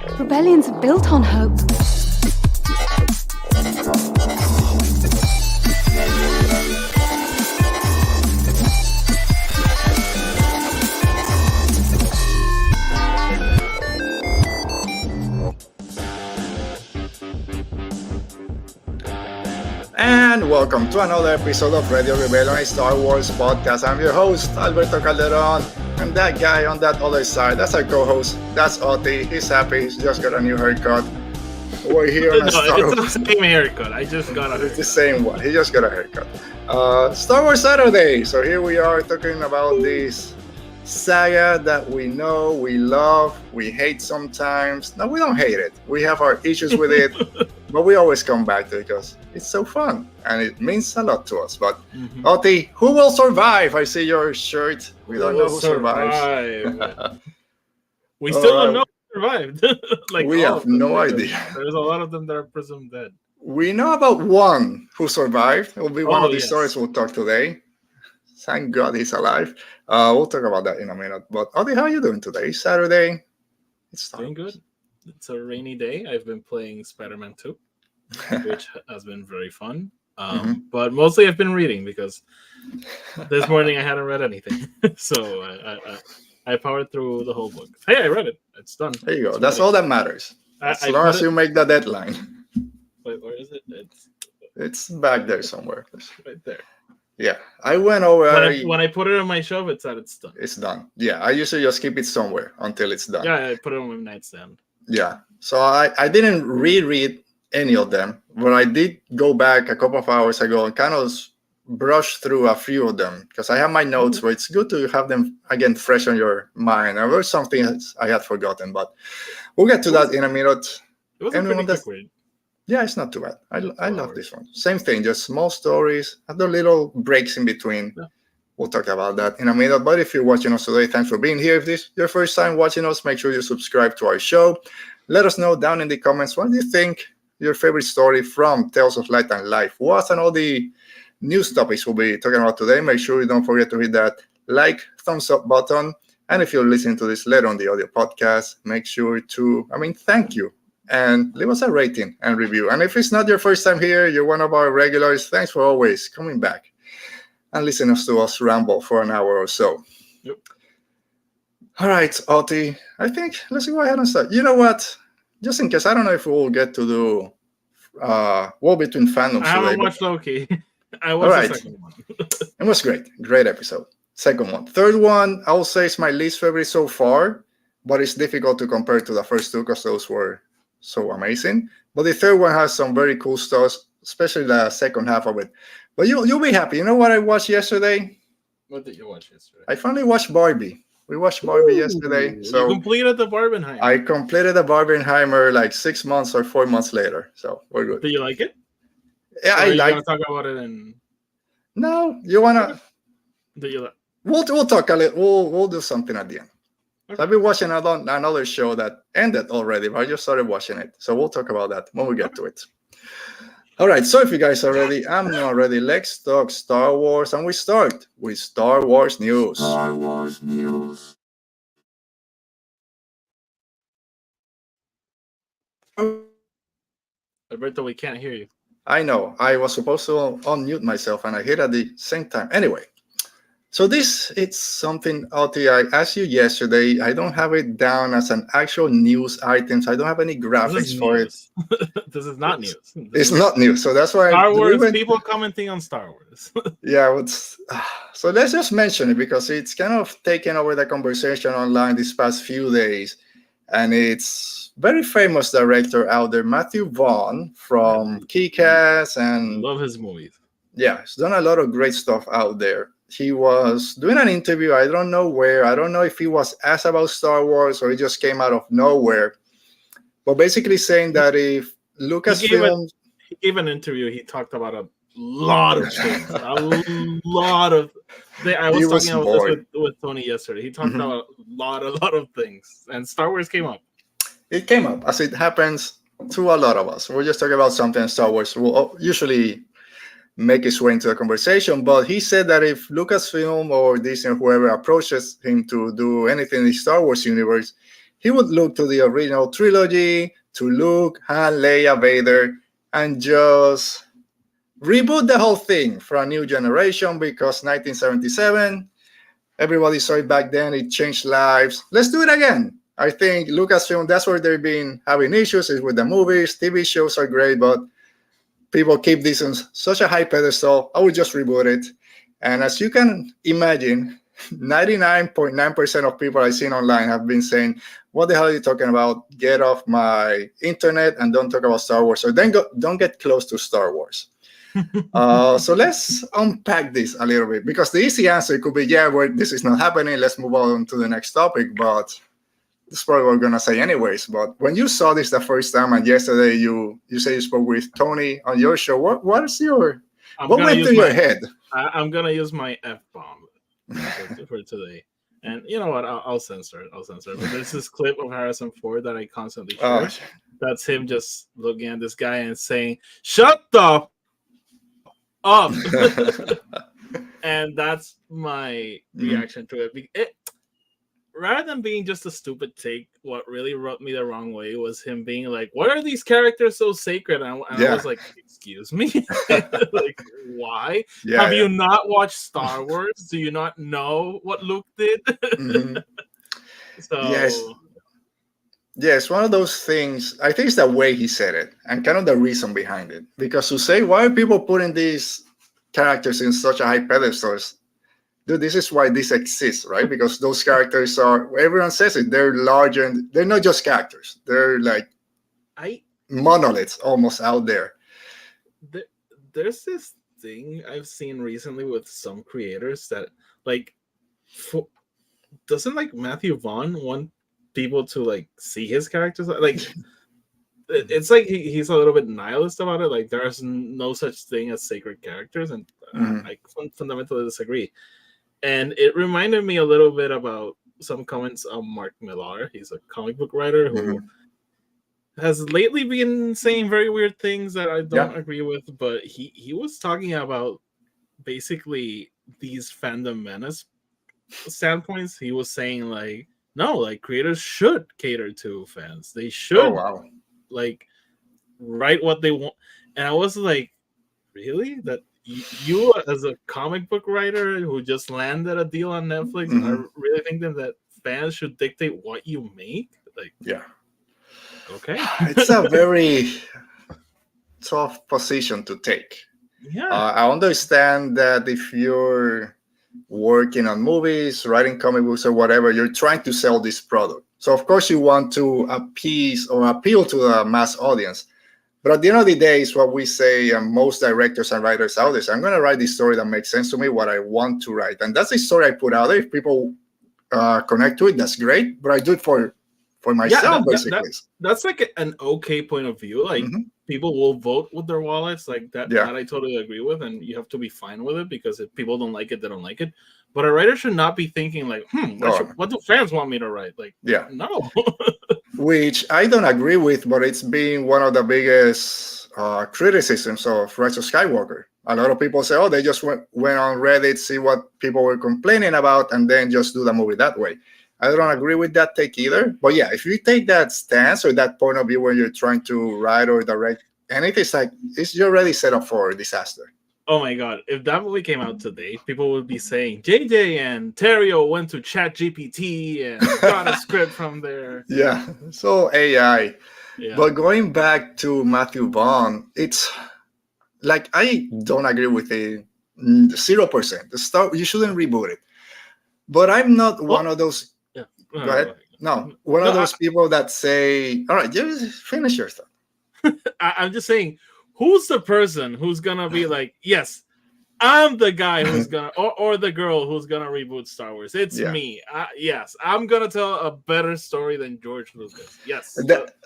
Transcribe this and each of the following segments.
Rebellions are built on hope. And welcome to another episode of Radio Rebellion, a Star Wars podcast. I'm your host, Alberto Calderon, and that guy on that other side, that's our co-host, that's Oti. He's happy, he's just got a new haircut. We're here on it's the same haircut. I just got a haircut. It's the same one, he just got a haircut. Star Wars Saturday, so here we are talking about this saga that we know, we love, we hate sometimes. No, we don't hate it. We have our issues with it, but we always come back to it because it's so fun and it means a lot to us. But Oti, who will survive? I see your shirt. We don't know who survives. We still don't know who survived. We have no idea. There's a lot of them that are presumed dead. We know about one who survived. It will be one of the stories we'll talk today. Thank God he's alive. We'll talk about that in a minute. But Oti, how are you doing today? Saturday. It's doing good. It's a rainy day. I've been playing Spider-Man 2, which has been very fun. But mostly I've been reading because this morning I hadn't read anything. So I powered through the whole book. Hey, I read it. It's done. There you go. That's all that matters. As long as you make the deadline. Wait, where is it? It's back there somewhere. Right there. Yeah, I went over. When I put it on my shelf, it said it's done. It's done. Yeah, I usually just keep it somewhere until it's done. Yeah, I put it on my nightstand. Yeah, so I didn't reread any of them, but I did go back a couple of hours ago and kind of brush through a few of them because I have my notes, but it's good to have them again fresh on your mind. There was something I had forgotten, but we'll get to that in a minute. It was a pretty quick read. Yeah, it's not too bad. I love this one. Same thing, just small stories, other little breaks in between. Yeah. We'll talk about that in a minute. But if you're watching us today, thanks for being here. If this is your first time watching us, make sure you subscribe to our show. Let us know down in the comments, what do you think your favorite story from Tales of Light and Life was, and all the news topics we'll be talking about today. Make sure you don't forget to hit that thumbs up button. And if you're listening to this later on the audio podcast, make sure to, thank you. And leave us a rating and review. And if it's not your first time here, you're one of our regulars, thanks for always coming back and listening to us ramble for an hour or so. Yep. All right, Oti, I think let's go ahead and start. You know what? Just in case, I don't know if we'll get to do War Between Fandoms today. I haven't watched Loki. I watched the second one. It was great. Great episode. Second one. Third one, I will say is my least favorite so far, but it's difficult to compare to the first two because those were so amazing. But the third one has some very cool stuff, especially the second half of it. But you'll be happy. You know what I watched yesterday? What did you watch yesterday? I finally watched Barbie. We watched Barbie yesterday. So you completed the Barbenheimer. I completed the Barbenheimer like 6 months or 4 months later. So we're good. Do you like it? Yeah, I like it. Talk about it in... No, you wanna? Do you like? We'll talk a little. We'll do something at the end. Okay. So I've been watching another show that ended already, but I just started watching it. So we'll talk about that when we get to it. All right, so if you guys are ready, I'm not ready. Let's talk Star Wars, and we start with Star Wars news. Star Wars news. Alberto, we can't hear you. I know. I was supposed to unmute myself, and I hit at the same time. Anyway. So it's something, Oti, I asked you yesterday. I don't have it down as an actual news item. So I don't have any graphics for it. This is not news. It's not news. So that's why Star Wars, people commenting on Star Wars. Yeah. So let's just mention it because it's kind of taken over the conversation online these past few days. And it's very famous director out there, Matthew Vaughn from Kick-Ass. And love his movies. Yeah, he's done a lot of great stuff out there. He was doing an interview, I don't know where. I don't know if he was asked about Star Wars or he just came out of nowhere. But basically saying that if Lucasfilm... He gave an interview. He talked about a lot of things. A lot of... I was talking about this with Tony yesterday. He talked about a lot of things. And Star Wars came up. It came up, as it happens to a lot of us. We're just talking about something Star Wars will usually make its way into the conversation, but he said that if Lucasfilm or Disney or whoever approaches him to do anything in the Star Wars universe, he would look to the original trilogy, to Luke, Han, Leia, Vader, and just reboot the whole thing for a new generation because 1977, everybody saw it back then, it changed lives. Let's do it again. I think Lucasfilm, that's where they've been having issues is with the movies. TV shows are great, but people keep this on such a high pedestal. I would just reboot it. And as you can imagine, 99.9% of people I've seen online have been saying, what the hell are you talking about? Get off my internet and don't talk about Star Wars. So then don't get close to Star Wars. So let's unpack this a little bit, because the easy answer could be, yeah, well, this is not happening. Let's move on to the next topic. But that's probably what we're going to say anyways. But when you saw this the first time, and yesterday you say you spoke with Tony on your show, what went through your head? I'm going to use my F-bomb for today. And you know what? I'll censor it. But there's this clip of Harrison Ford that I constantly share. That's him just looking at this guy and saying, "Shut the up." And that's my reaction to it. Rather than being just a stupid take, what really rubbed me the wrong way was him being like, "Why are these characters so sacred?" And I was like, "Excuse me, like why? Have you not watched Star Wars? Do you not know what Luke did?" So yes, one of those things. I think it's the way he said it and kind of the reason behind it. Because to say, why are people putting these characters in such a high pedestals? Dude, this is why this exists, right? Because those characters are, everyone says it, they're larger, and they're not just characters. They're like monoliths almost out there. There's this thing I've seen recently with some creators that, like, doesn't like Matthew Vaughn want people to like see his characters? Like, it's like he's a little bit nihilist about it. Like, there's no such thing as sacred characters, and I fundamentally disagree. And it reminded me a little bit about some comments of Mark Millar. He's a comic book writer who has lately been saying very weird things that I don't agree with. But he was talking about basically these fandom menace standpoints. He was saying like, no, like creators should cater to fans. They should like write what they want. And I was like, really? That you as a comic book writer who just landed a deal on Netflix are really thinking that fans should dictate what you make? Like, okay. It's a very tough position to take. I understand that if you're working on movies, writing comic books or whatever, you're trying to sell this product. So of course you want to appease or appeal to the mass audience. But at the end of the day, it's what we say, most directors and writers out there. So I'm going to write this story that makes sense to me, what I want to write. And that's the story I put out there. If people connect to it, that's great. But I do it for myself, basically. That's like an okay point of view. Like, people will vote with their wallets. Like, that I totally agree with. And you have to be fine with it, because if people don't like it, they don't like it. But a writer should not be thinking like, what do fans want me to write? Like, no. Which I don't agree with, but it's been one of the biggest criticisms of Rise of Skywalker. A lot of people say, they just went on Reddit, see what people were complaining about, and then just do the movie that way. I don't agree with that take either. But yeah, if you take that stance or that point of view when you're trying to write or direct anything, it's like, you're already set up for disaster. Oh my god, if that movie came out today, people would be saying JJ and Terrio went to ChatGPT and got a script from there. So AI. But going back to Matthew Vaughn, it's like, I don't agree with it 0%. You shouldn't reboot it. But I'm not one of those. Go ahead. One of those people that say, all right, just finish your stuff. I'm just saying, who's the person who's gonna be like, yes, I'm the guy who's gonna, or the girl who's gonna reboot Star Wars? It's me. Yes, I'm gonna tell a better story than George Lucas. Yes,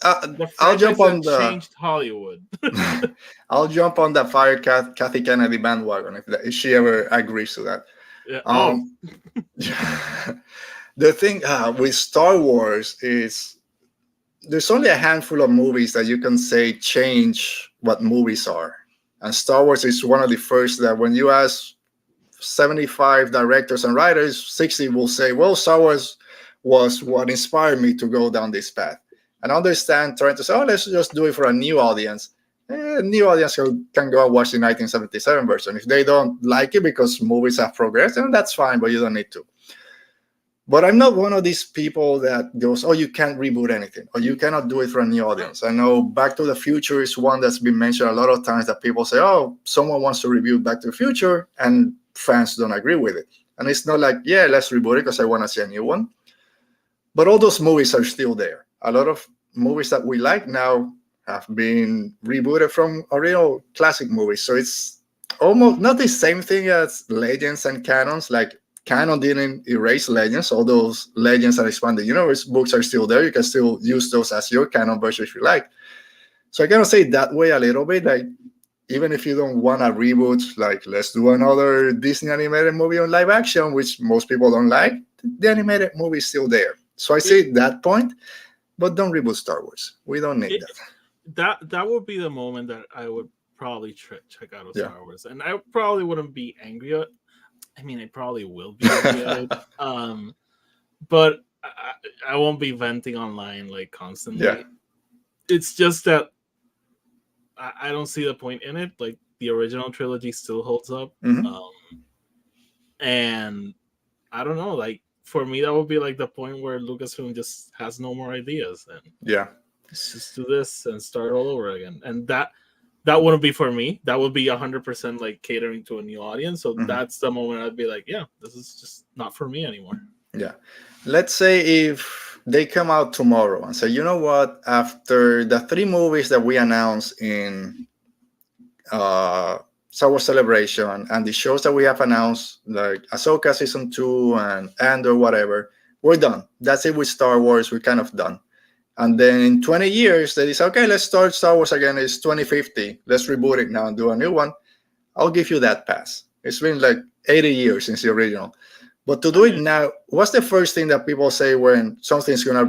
I'll jump on the changed Hollywood. I'll jump on the fire Kathy Kennedy bandwagon if she ever agrees to that. The thing with Star Wars is there's only a handful of movies that you can say change what movies are. And Star Wars is one of the first that when you ask 75 directors and writers, 60 will say, well, Star Wars was what inspired me to go down this path. And I understand trying to say, oh, let's just do it for a new audience. New audience can go and watch the 1977 version. If they don't like it because movies have progressed, then that's fine, but you don't need to. But I'm not one of these people that goes, oh, you can't reboot anything, or you cannot do it for a new audience. I know Back to the Future is one that's been mentioned a lot of times, that people say, oh, someone wants to reboot Back to the Future, and fans don't agree with it. And it's not like, yeah, let's reboot it because I want to see a new one. But all those movies are still there. A lot of movies that we like now have been rebooted from original classic movies. So it's almost not the same thing as Legends and canons. Like, canon didn't erase Legends. All those Legends and Expanded Universe books are still there. You can still use those as your canon version if you like. So I kind of say it that way a little bit. Like, even if you don't want a reboot, like, let's do another Disney animated movie on live action, which most people don't like, the animated movie is still there. So I say that point, but don't reboot Star Wars. We don't need that. That would be the moment that I would probably check out of Star Wars. And I probably wouldn't be angry at it. I mean, I probably will be angry at it. But I won't be venting online like constantly. Yeah. It's just that I don't see the point in it. Like, the original trilogy still holds up. And I don't know, like, for me, that would be like the point where Lucasfilm just has no more ideas, and let's just do this and start all over again. And that wouldn't be for me. That would be 100% like catering to a new audience. So that's the moment I'd be like, yeah, this is just not for me anymore. Yeah. Let's say if they come out tomorrow and say, you know what, after the 3 movies that we announced in Star Wars Celebration and the shows that we have announced, like Ahsoka Season 2 and Andor, whatever, we're done. That's it with Star Wars. We're kind of done. And then in 20 years, they say, okay, let's start Star Wars again. It's 2050. Let's reboot it now and do a new one. I'll give you that pass. It's been like 80 years since the original. But to do it now, what's the first thing that people say when something's going to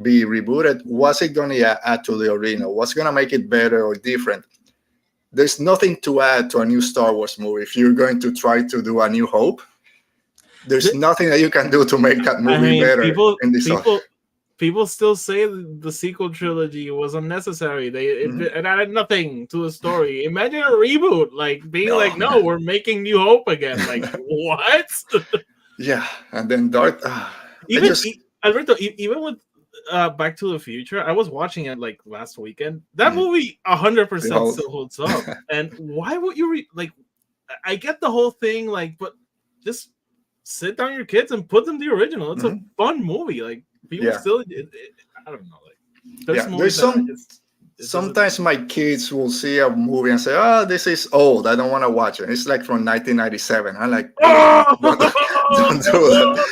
be rebooted? What's it going to add to the original? What's going to make it better or different? There's nothing to add to a new Star Wars movie. If you're going to try to do A New Hope, there's nothing that you can do to make that movie better. People still say the sequel trilogy was unnecessary. It added nothing to the story. Imagine a reboot, like being no, we're making New Hope again. Like, what? Yeah, and then Darth. Alberto, even with Back to the Future, I was watching it like last weekend. That movie 100% still holds up. And why would you I get the whole thing, like, but just sit down your kids and put them the original. It's a fun movie. Like, people still, I don't know. Like, there's sometimes my kids will see a movie and say, "Oh, this is old. I don't want to watch it. It's like from 1997." I'm like, don't do that.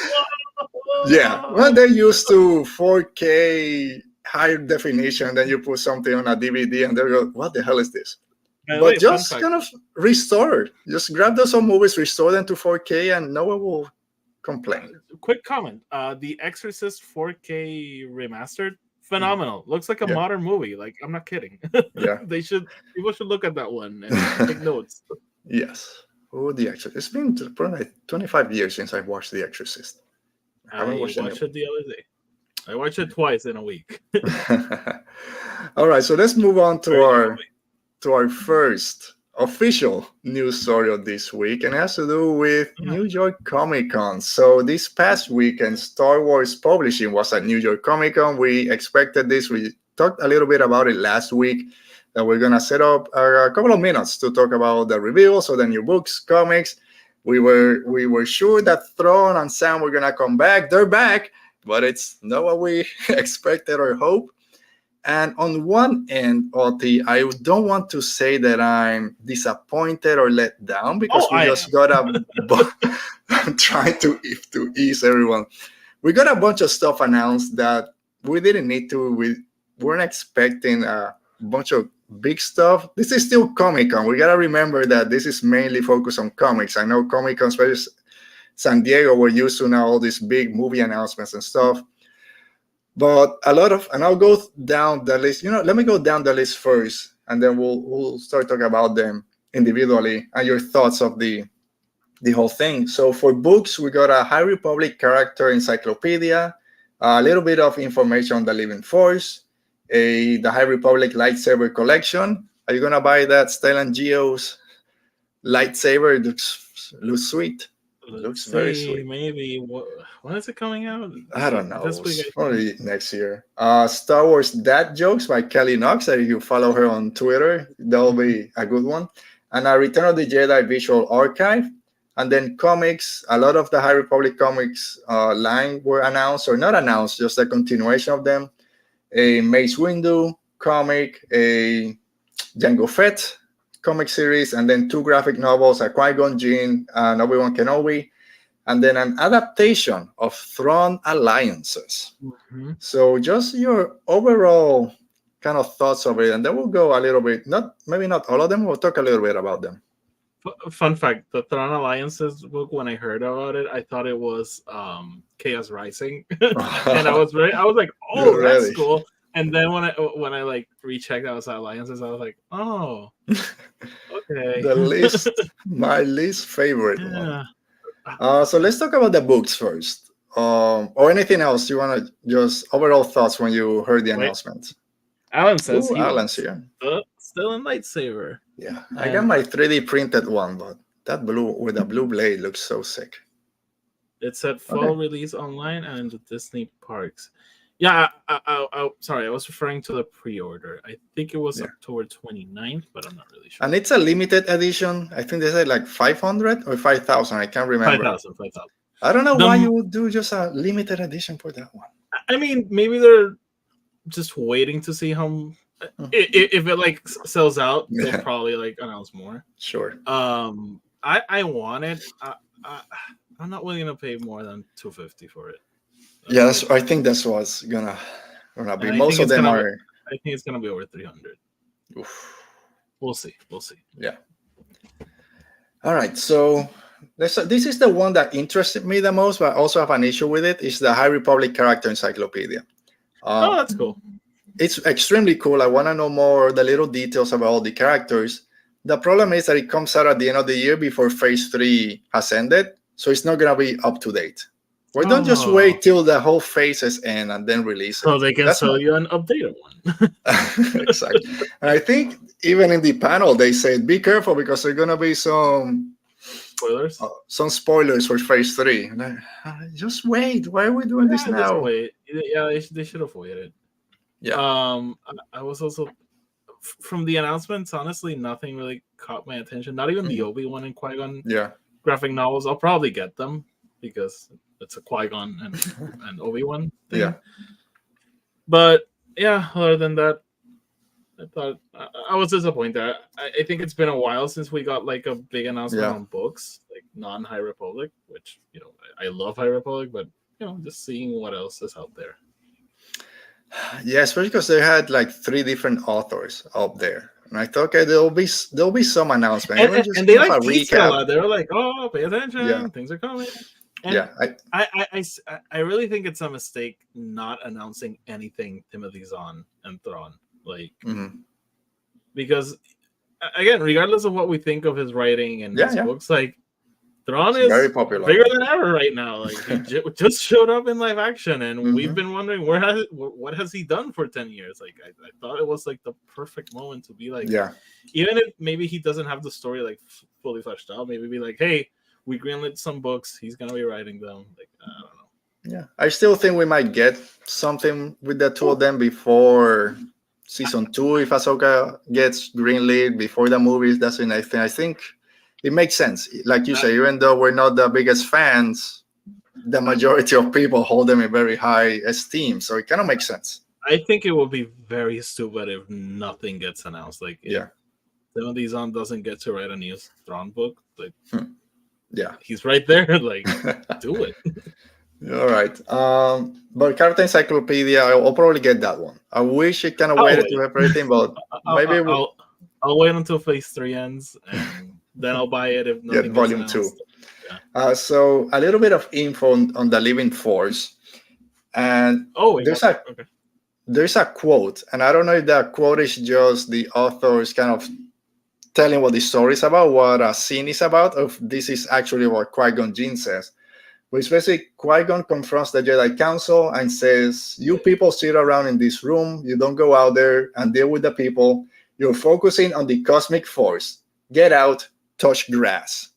Yeah, well, they're used to 4K higher definition. Then you put something on a DVD and they go, "What the hell is this?" But just kind of restore. Just grab those old movies, restore them to 4K, and no one will complain. Quick comment: The Exorcist 4K remastered, phenomenal. Looks like a modern movie. Like, I'm not kidding. Yeah, people should look at that one and take notes. Yes. Oh, The Exorcist. It's been probably 25 years since I watched The Exorcist. I watched it the other day. I watched it twice in a week. All right, so let's move on to our first official news story of this week, and it has to do with New York Comic Con. So this past weekend, Star Wars Publishing was at New York Comic Con. We expected this. We talked a little bit about it last week, that we're going to set up a couple of minutes to talk about the reveals of the new books, comics. We were sure that Thrawn and Sam were going to come back. They're back, but it's not what we expected or hoped. And on one end, Oti, I don't want to say that I'm disappointed or let down, because I'm trying to ease everyone. We got a bunch of stuff announced that we didn't need to. We weren't expecting a bunch of big stuff. This is still Comic-Con. We got to remember that this is mainly focused on comics. I know Comic-Con, especially San Diego, we're used to now all these big movie announcements and stuff. But and I'll go down the list. Let me go down the list first, and then we'll start talking about them individually and your thoughts of the whole thing. So for books, we got a High Republic character encyclopedia, A little bit of information on the Living Force, the High Republic lightsaber collection. Are you gonna buy that Stellan Geo's lightsaber? It looks sweet. Looks very sweet. Maybe. When is it coming out? I don't know. This week, Probably next year. Star Wars Dad Jokes by Kelly Knox. If you follow her on Twitter, that'll be a good one. And a Return of the Jedi visual archive. And then comics. A lot of the High Republic comics line were announced or not announced, just a continuation of them. A Mace Windu comic, a Jango Fett comic series, and then 2 graphic novels, a Qui-Gon Jinn and Obi-Wan Kenobi, and then an adaptation of Thrawn Alliances. Mm-hmm. So just your overall kind of thoughts of it, and then we'll go a little bit, maybe not all of them, we'll talk a little bit about them. Fun fact, the Thrawn Alliances book, when I heard about it, I thought it was Chaos Rising. And I was like, oh, that's cool. And then when I like rechecked out Alliances, I was like, oh, okay. My least favorite one. So let's talk about the books first, or anything else you want to just overall thoughts when you heard the announcement. Alan says Alan's here. Still in lightsaber. Yeah, I got my 3D printed one, but that blue with the blue blade looks so sick. It said fall release online and the Disney parks. Yeah, I sorry, I was referring to the pre-order. I think it was October 29th, but I'm not really sure. And it's a limited edition. I think they said like 500 or 5,000. I can't remember. 5,000. I don't know why you would do just a limited edition for that one. I mean, maybe they're just waiting to see how if it like sells out, they'll probably like announce more. Sure. I want it. I'm not willing to pay more than $250 for it. Yeah, I think that's what's gonna be. Most of them are. I think it's gonna be over 300. Oof. We'll see. Yeah. All right. So this is the one that interested me the most, but I also have an issue with it. It's the High Republic Character Encyclopedia. That's cool. It's extremely cool. I want to know more the little details about all the characters. The problem is that it comes out at the end of the year before Phase 3 has ended, so it's not gonna be up to date. Why don't just wait till the whole phases end and then release it? So they can sell you an updated one. Exactly. And I think even in the panel they said, be careful because there are going to be some spoilers for Phase 3. Like, just wait. Why are we doing this now? Just wait. Yeah, they should have waited. Yeah. I was also, from the announcements, honestly, nothing really caught my attention. Not even the Obi-Wan and Qui-Gon graphic novels. I'll probably get them because it's a Qui-Gon and Obi-Wan thing. Yeah. But yeah, other than that, I thought I was disappointed. I think it's been a while since we got like a big announcement on books, like non-High Republic, which, you know, I love High Republic, but, you know, just seeing what else is out there. Yeah, especially because they had like 3 different authors up there. And I thought, okay, there'll be some announcement. And they like teased a lot. They were like, oh, pay attention, things are coming. And I really think it's a mistake not announcing anything Timothy Zahn and Thrawn, like, because again, regardless of what we think of his writing and his books, like Thrawn is very popular, bigger than ever right now. Like he just showed up in live action, and we've been wondering what has he done for 10 years. Like I thought it was like the perfect moment to be like, even if maybe he doesn't have the story like fully fleshed out, maybe be like, hey, we greenlit some books. He's gonna be writing them. Like I don't know. Yeah, I still think we might get something with the 2 of them before season 2 if Ahsoka gets greenlit before the movies. That's when I think it makes sense. Like you say, even though we're not the biggest fans, the majority of people hold them in very high esteem. So it kind of makes sense. I think it will be very stupid if nothing gets announced. Like Timothy Zahn doesn't get to write a new Thrawn book. Like. He's right there. Like, do it. All right. But Character Encyclopedia, I'll probably get that one. I wish it kind of waited to have everything, but maybe I'll wait until Phase 3 ends, and then I'll buy it if nothing gets Volume 2. Yeah. So a little bit of info on the Living Force, and there's a quote, and I don't know if that quote is just the author's kind of telling what the story is about, what a scene is about, or if this is actually what Qui-Gon Jinn says. which basically Qui-Gon confronts the Jedi Council and says, you people sit around in this room, you don't go out there and deal with the people, you're focusing on the cosmic force. Get out, touch grass.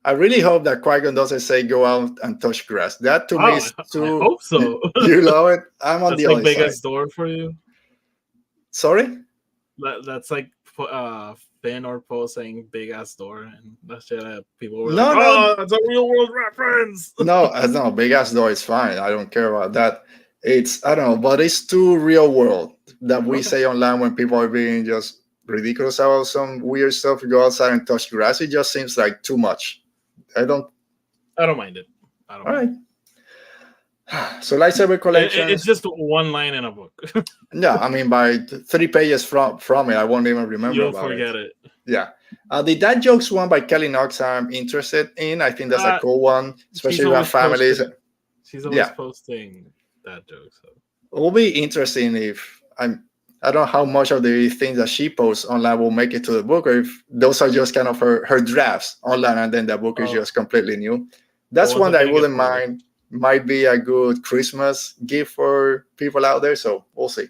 I really hope that Qui-Gon doesn't say go out and touch grass. That to me is too... I hope so. You love it? I'm on That's the like other biggest side. door for you? Sorry? That's like Finn or Poe saying big ass door, and that's Jedi people were No, like, no. oh, it's a real world reference. No, big ass door is fine. I don't care about that. It's, I don't know, but it's too real world that we say online when people are being just ridiculous about some weird stuff. Go outside and touch grass. It just seems like too much. I don't mind it. All right. So lightsaber collection. It's just one line in a book. Yeah, I mean, by 3 pages from it, I won't even remember. You'll about forget it. Yeah. The Dad Jokes one by Kelly Knox, I'm interested in. I think that's a cool one, especially with families. She's always posting dad jokes. So. It will be interesting if I don't know how much of the things that she posts online will make it to the book, or if those are just kind of her drafts online and then the book is just completely new. That's one that I wouldn't mind. Might be a good Christmas gift for people out there, so we'll see.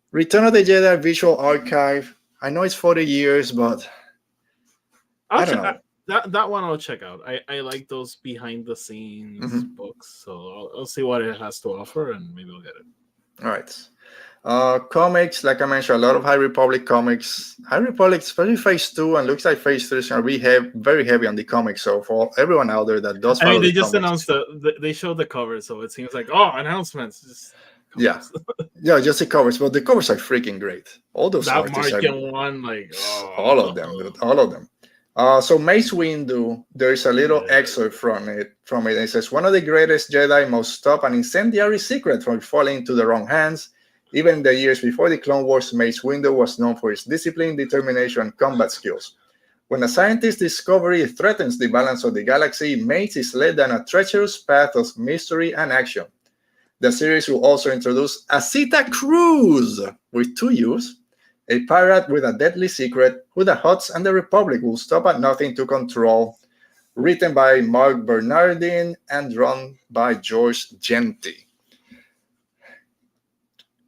Return of the Jedi Visual Archive. I know it's 40 years, but I don't know. That one I'll check out. I like those behind the scenes books, so I'll see what it has to offer, and maybe I'll get it. All right. Comics, like I mentioned, a lot of High Republic comics. High Republic, especially Phase 2, and looks like Phase 3 is going to be very heavy on the comics. So for everyone out there that does follow they just announced they showed the cover, so it seems like, announcements. Just yeah, just the covers. But the covers are freaking great. All those that Martian one, like all of them, dude, all of them. So Mace Windu, there is a little excerpt from it. It says, one of the greatest Jedi must stop an incendiary secret from falling into the wrong hands. Even in the years before the Clone Wars, Mace Windu was known for his discipline, determination, and combat skills. When a scientist's discovery threatens the balance of the galaxy, Mace is led down a treacherous path of mystery and action. The series will also introduce Asita Cruz, with 2 U's, a pirate with a deadly secret who the Hutts and the Republic will stop at nothing to control. Written by Mark Bernardin and drawn by George Genti.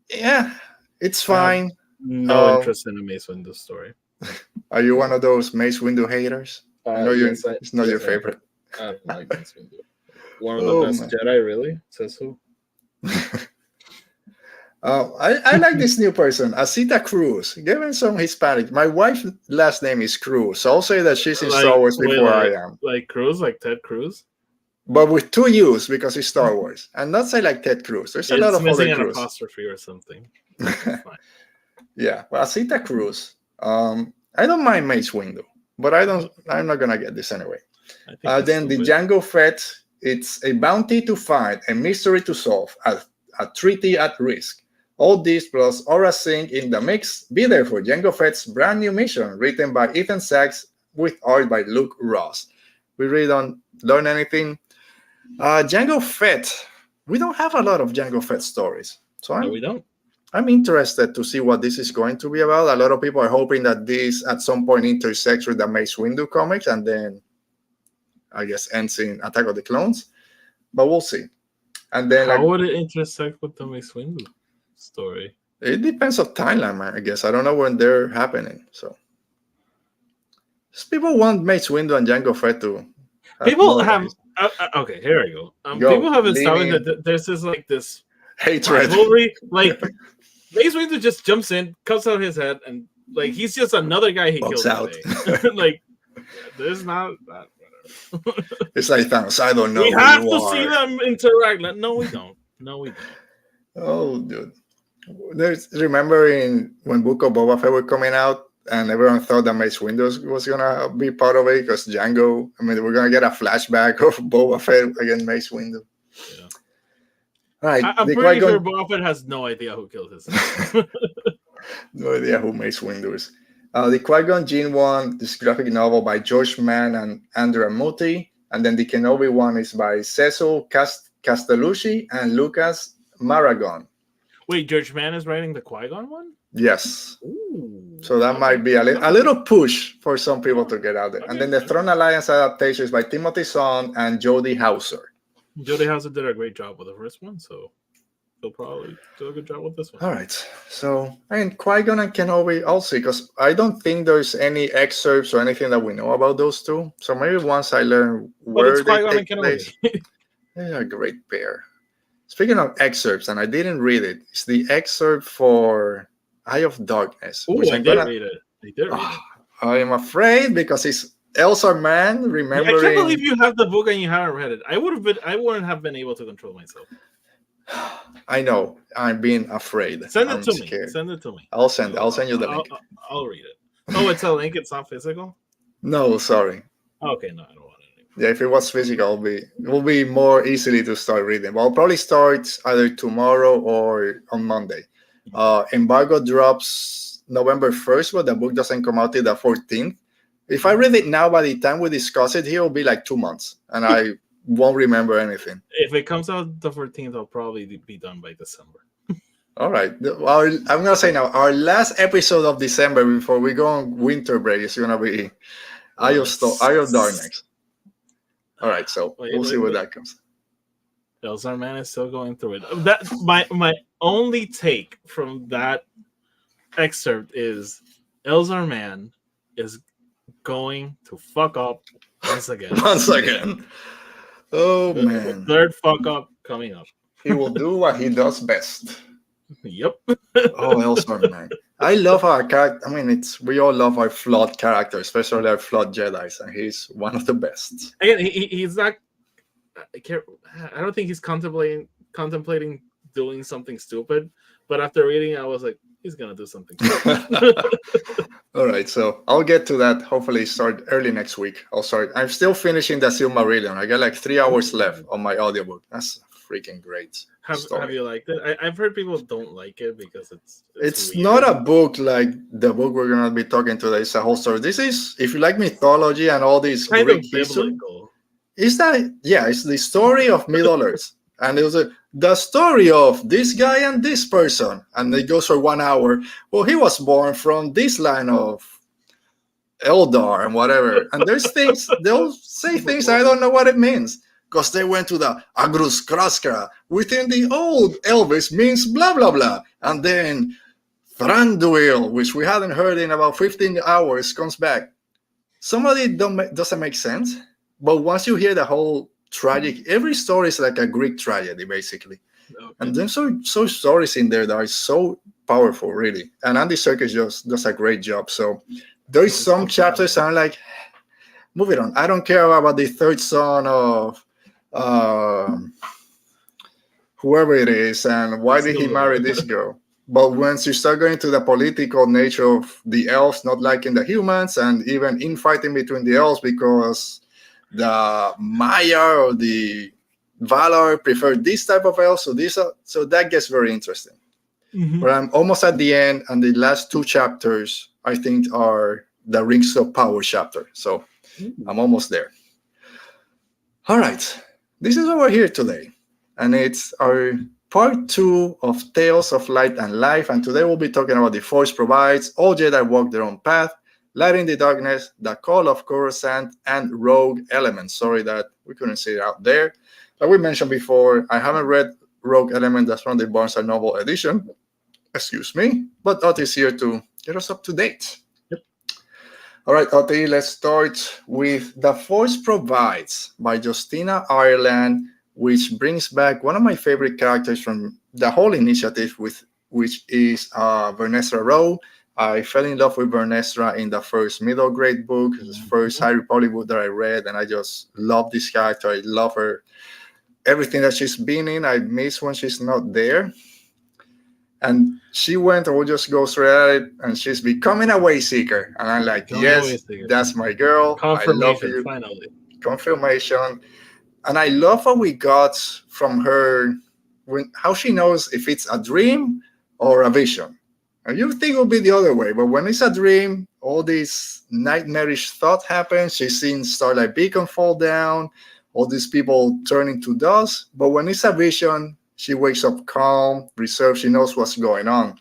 Yeah, it's fine. No interest in a Mace Windu story. Are you one of those Mace Windu haters? I know it's not your favorite. I like Mace Windu. One of the best Jedi, really? Says who? I like this new person, Asita Cruz. Give him some Hispanic. My wife's last name is Cruz, so I'll say that she's in Star Wars before I am. Like Cruz, like Ted Cruz? But with 2 U's because it's Star Wars. And not say like Ted Cruz. There's a lot of other Cruz. Missing an apostrophe or something. Yeah, well, Asita Cruz. I don't mind Mace Windu, but I'm not gonna get this anyway. Then the Jango Fett, it's a bounty to find, a mystery to solve, a treaty at risk. All this plus Aura Singh in the mix. Be there for Jango Fett's brand new mission, written by Ethan Sachs with art by Luke Ross. We really don't learn anything. Jango Fett. We don't have a lot of Jango Fett stories, so we don't. I'm interested to see what this is going to be about. A lot of people are hoping that this at some point intersects with the Mace Windu comics and then I guess ends in Attack of the Clones, but we'll see. And then how would it intersect with the Mace Windu story? It depends on timeline, man. I guess I don't know when they're happening. So people want Mace Windu and Jango Fett to. People have okay. Here I go. People have established that there's this hatred. Rivalry. Like Mace Windu just jumps in, cuts out his head, and like he's just another guy he kills out. Like there's not that. It's like Thanos. I don't know. We have to see them interact. Like, no, we don't. Oh, dude. Remember when Book of Boba Fett was coming out, and everyone thought that Mace Windu was gonna be part of it because Jango. I mean, we're gonna get a flashback of Boba Fett against Mace Windu. Yeah. All right. I'm pretty sure Boba Fett has no idea who killed his son. No idea who Mace Windu is. The Qui-Gon Jinn one, this graphic novel by George Mann and Andrea Muti. And then the Kenobi one is by Cecil Castellucci and Lucas Maragon. Wait, George Mann is writing the Qui-Gon one? Yes. Ooh, So that might be a little push for some people to get out there. And then the Throne Alliance adaptation is by Timothy Zahn and Jodie Hauser. Jodie Hauser did a great job with the first one, so he'll probably do a good job with this one. All right. So, Qui-Gon and Kenobi also, because I don't think there's any excerpts or anything that we know about those two. So maybe once I learn where they take place, they're a great pair. Speaking of excerpts, and I didn't read it, it's the excerpt for Eye of Darkness. Oh, I did read it. I am afraid because it's Elsa Man remembering. I can't believe you have the book and you haven't read it. I wouldn't have been able to control myself. I know. I'm being afraid. Send it to scared. me. Send it to me. I'll send you the link. I'll read it. Oh, it's a link. It's not physical. No, sorry. Okay, no, I don't want it. Yeah, if it was physical, it will be more easily to start reading. But I'll probably start either tomorrow or on Monday. Embargo drops November 1st, but the book doesn't come out till the 14th. If I read it now, by the time we discuss it here, it'll be like 2 months, and I won't remember anything. If it comes out the 14th, I'll probably be done by December. All right. I'm going to say now, our last episode of December before we go on winter break is going to be Eye of Darkness. All right, so we'll see where that comes. Elzar Man is still going through it. That my only take from that excerpt is Elzar Man is going to fuck up once again. Once again. Oh, man. Third fuck up coming up. He will do what he does best. Yep. Oh, Elzar Man. I love our character. I mean, we all love our flawed characters, especially our flawed Jedis, and he's one of the best. Again, he's not. I don't think he's contemplating doing something stupid. But after reading, I was like, he's gonna do something stupid. All right, so I'll get to that. Hopefully, start early next week. I'm still finishing the Silmarillion. I got like 3 hours left on my audiobook. That's freaking great. Have you liked it? I've heard people don't like it because it's not a book like the book we're gonna be talking today. It's a whole story. This is, if you like mythology and all these kind Greek of history, biblical. it's the story of Middle Earth, and it was the story of this guy and this person, and it goes for 1 hour. Well, he was born from this line of Eldar and whatever, and there's things they'll say things I don't know what it means. Because they went to the Agrus Kraska within the old Elvis means blah, blah, blah. And then Thranduil, which we hadn't heard in about 15 hours, comes back. Some of it doesn't make sense. But once you hear the whole tragic, every story is like a Greek tragedy, basically. Okay. And then so stories in there that are so powerful, really. And Andy Serkis just does a great job. So there's some chapters I'm like, moving on. I don't care about the third son of whoever it is and why did he marry this girl. But once you start going to the political nature of the elves not liking the humans and even infighting between the elves because the Maya or the Valar prefer this type of elves, so that gets very interesting. Mm-hmm. But I'm almost at the end, and the last 2 chapters I think are the Rings of Power chapter, so I'm almost there. All right. This is why we're here today, and it's our part 2 of Tales of Light and Life, and today we'll be talking about The Force Provides, All Jedi Walk Their Own Path, Light in the Darkness, The Call of Coruscant, and Rogue Element. Sorry that we couldn't see it out there. Like we mentioned before, I haven't read Rogue Element, that's from the Barnes & Noble edition. Excuse me, but Ot is here to get us up to date. All right, Oti, let's start with The Force Provides by Justina Ireland, which brings back one of my favorite characters from the whole initiative, which is Vernestra Rowe. I fell in love with Vernestra in the first middle grade book, the first High Republic book that I read, and I just love this character. I love her. Everything that she's been in, I miss when she's not there. And she went, and we'll just go straight at it, and she's becoming a way seeker. And I'm like, yes, that's my girl. I love you. Finally. Confirmation. And I love what we got from her, how she knows if it's a dream or a vision. And you think it will be the other way, but when it's a dream, all this nightmarish thought happens. She's seen Starlight Beacon fall down, all these people turn into dust. But when it's a vision, She wakes up calm, reserved. She knows what's going on.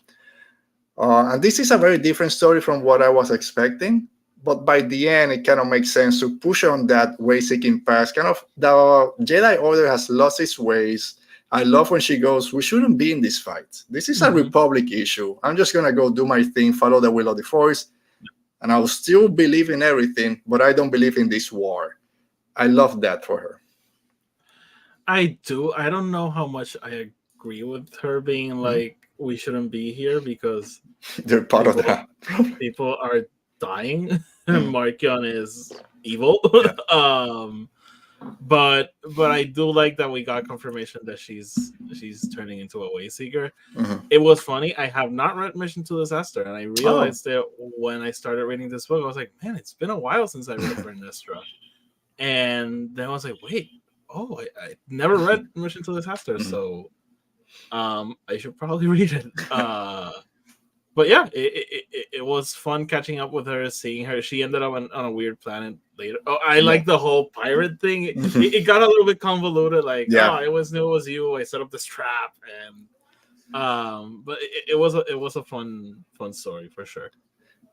And this is a very different story from what I was expecting. But by the end, it kind of makes sense to push on that way-seeking path. Kind of the Jedi Order has lost its ways. I love when she goes, we shouldn't be in this fight. This is a Republic issue. I'm just going to go do my thing, follow the will of the Force. And I'll still believe in everything, but I don't believe in this war. I love that for her. I do. I don't know how much I agree with her being like, we shouldn't be here because they're part of that. People are dying. Markion is evil. But I do like that we got confirmation that she's turning into a Wayseeker. It was funny. I have not read Mission to Disaster, and I realized that when I started reading this book, I was like, man, it's been a while since I read Vernestra. And then I was like, wait, I never read Mission to Disaster, so I should probably read it. But yeah, it was fun catching up with her, seeing her. She ended up on a weird planet later. I like the whole pirate thing. It got a little bit convoluted. Like, I always knew it was you. I set up this trap, and but it was a fun story for sure.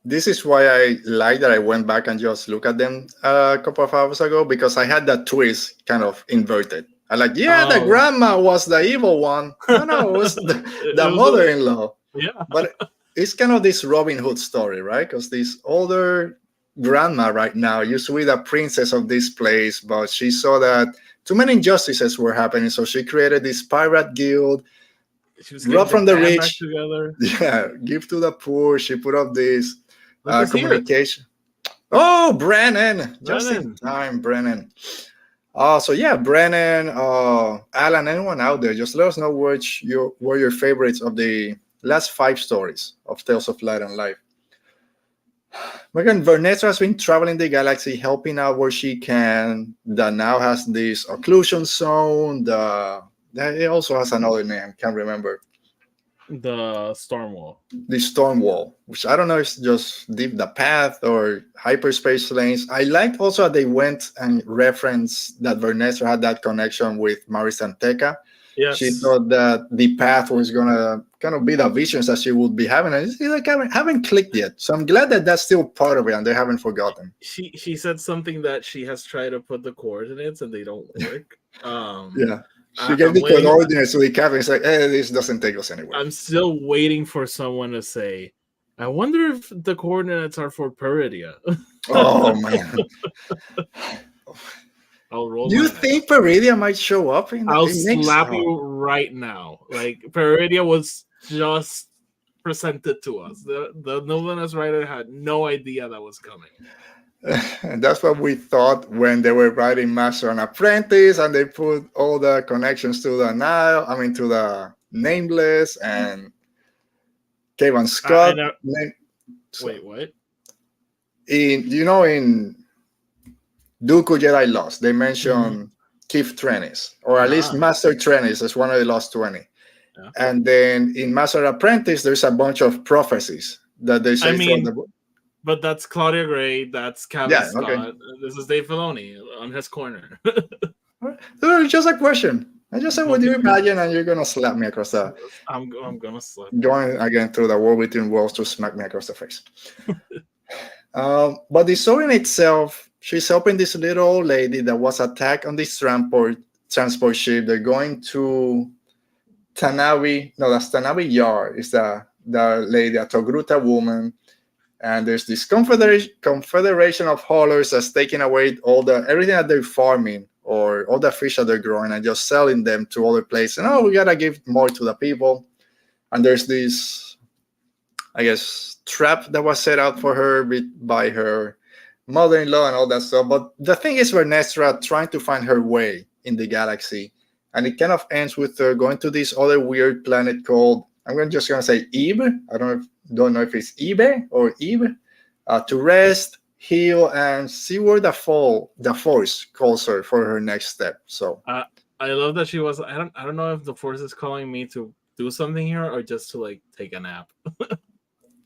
This is why I like that I went back and just looked at them a couple of hours ago, because I had that twist kind of inverted. I like, the grandma was the evil one. No, it was the mother-in-law. Yeah, but it's kind of this Robin Hood story, right? Because this older grandma right now used to be the princess of this place, but she saw that too many injustices were happening, so she created this pirate guild. She was rob from the rich, together. Give to the poor. She put up this communication. Oh, Brennan! Just in time, Brennan. Brennan, Alan, anyone out there, just let us know which were your favorites of the last 5 stories of Tales of Light and Life. Again, Vernestra has been traveling the galaxy, helping out where she can. That now has this occlusion zone. It also has another name, can't remember. The Stormwall. The Stormwall, which I don't know if it's just Deep the Path or hyperspace lanes. I liked also that they went and referenced that Vernestra had that connection with Maris and Tekka. Yes. She thought that the path was going to kind of be the visions that she would be having. And it's like, haven't clicked yet. So I'm glad that that's still part of it and they haven't forgotten. She said something that she has tried to put the coordinates and they don't work. She gave the coordinates to the Cavan. It's like, this doesn't take us anywhere. I'm still waiting for someone to say, I wonder if the coordinates are for Peridia. Oh, man. I'll roll. Do you think Peridia might show up? I'll slap you right now. Like, Peridia was just presented to us. The Novenas writer had no idea that was coming. And that's what we thought when they were writing Master and Apprentice, and they put all the connections to the Nile. I mean, to the Nameless and Cavan Scott. Wait, what? In Dooku Jedi Lost, they mention Keith Trennis, or at least Master Trennis as one of the Lost 20. Yeah. And then in Master Apprentice, there's a bunch of prophecies that they say from the book. But that's Claudia Gray, that's Cavan Scott. Okay. This is Dave Filoni on his corner. Just a question. I just said, what do you imagine? And you're going to slap me across the... I'm going to slap going again through the wall between walls to smack me across the face. But the story in itself, she's helping this little old lady that was attacked on this transport ship. They're going to Tanabe. No, that's Tanabe Yar. Is the lady, a Togruta woman. And there's this confederation of haulers that's taking away everything that they're farming or all the fish that they're growing and just selling them to other places. And we gotta give more to the people. And there's this, I guess, trap that was set out for her by her mother-in-law and all that stuff. But the thing is, Vernestra trying to find her way in the galaxy, and it kind of ends with her going to this other weird planet called, just gonna say Eve. I don't know if it's Ebe or Eve, to rest, heal, and see where the Force calls her for her next step. So I love that she was. I don't know if the Force is calling me to do something here or just to like take a nap.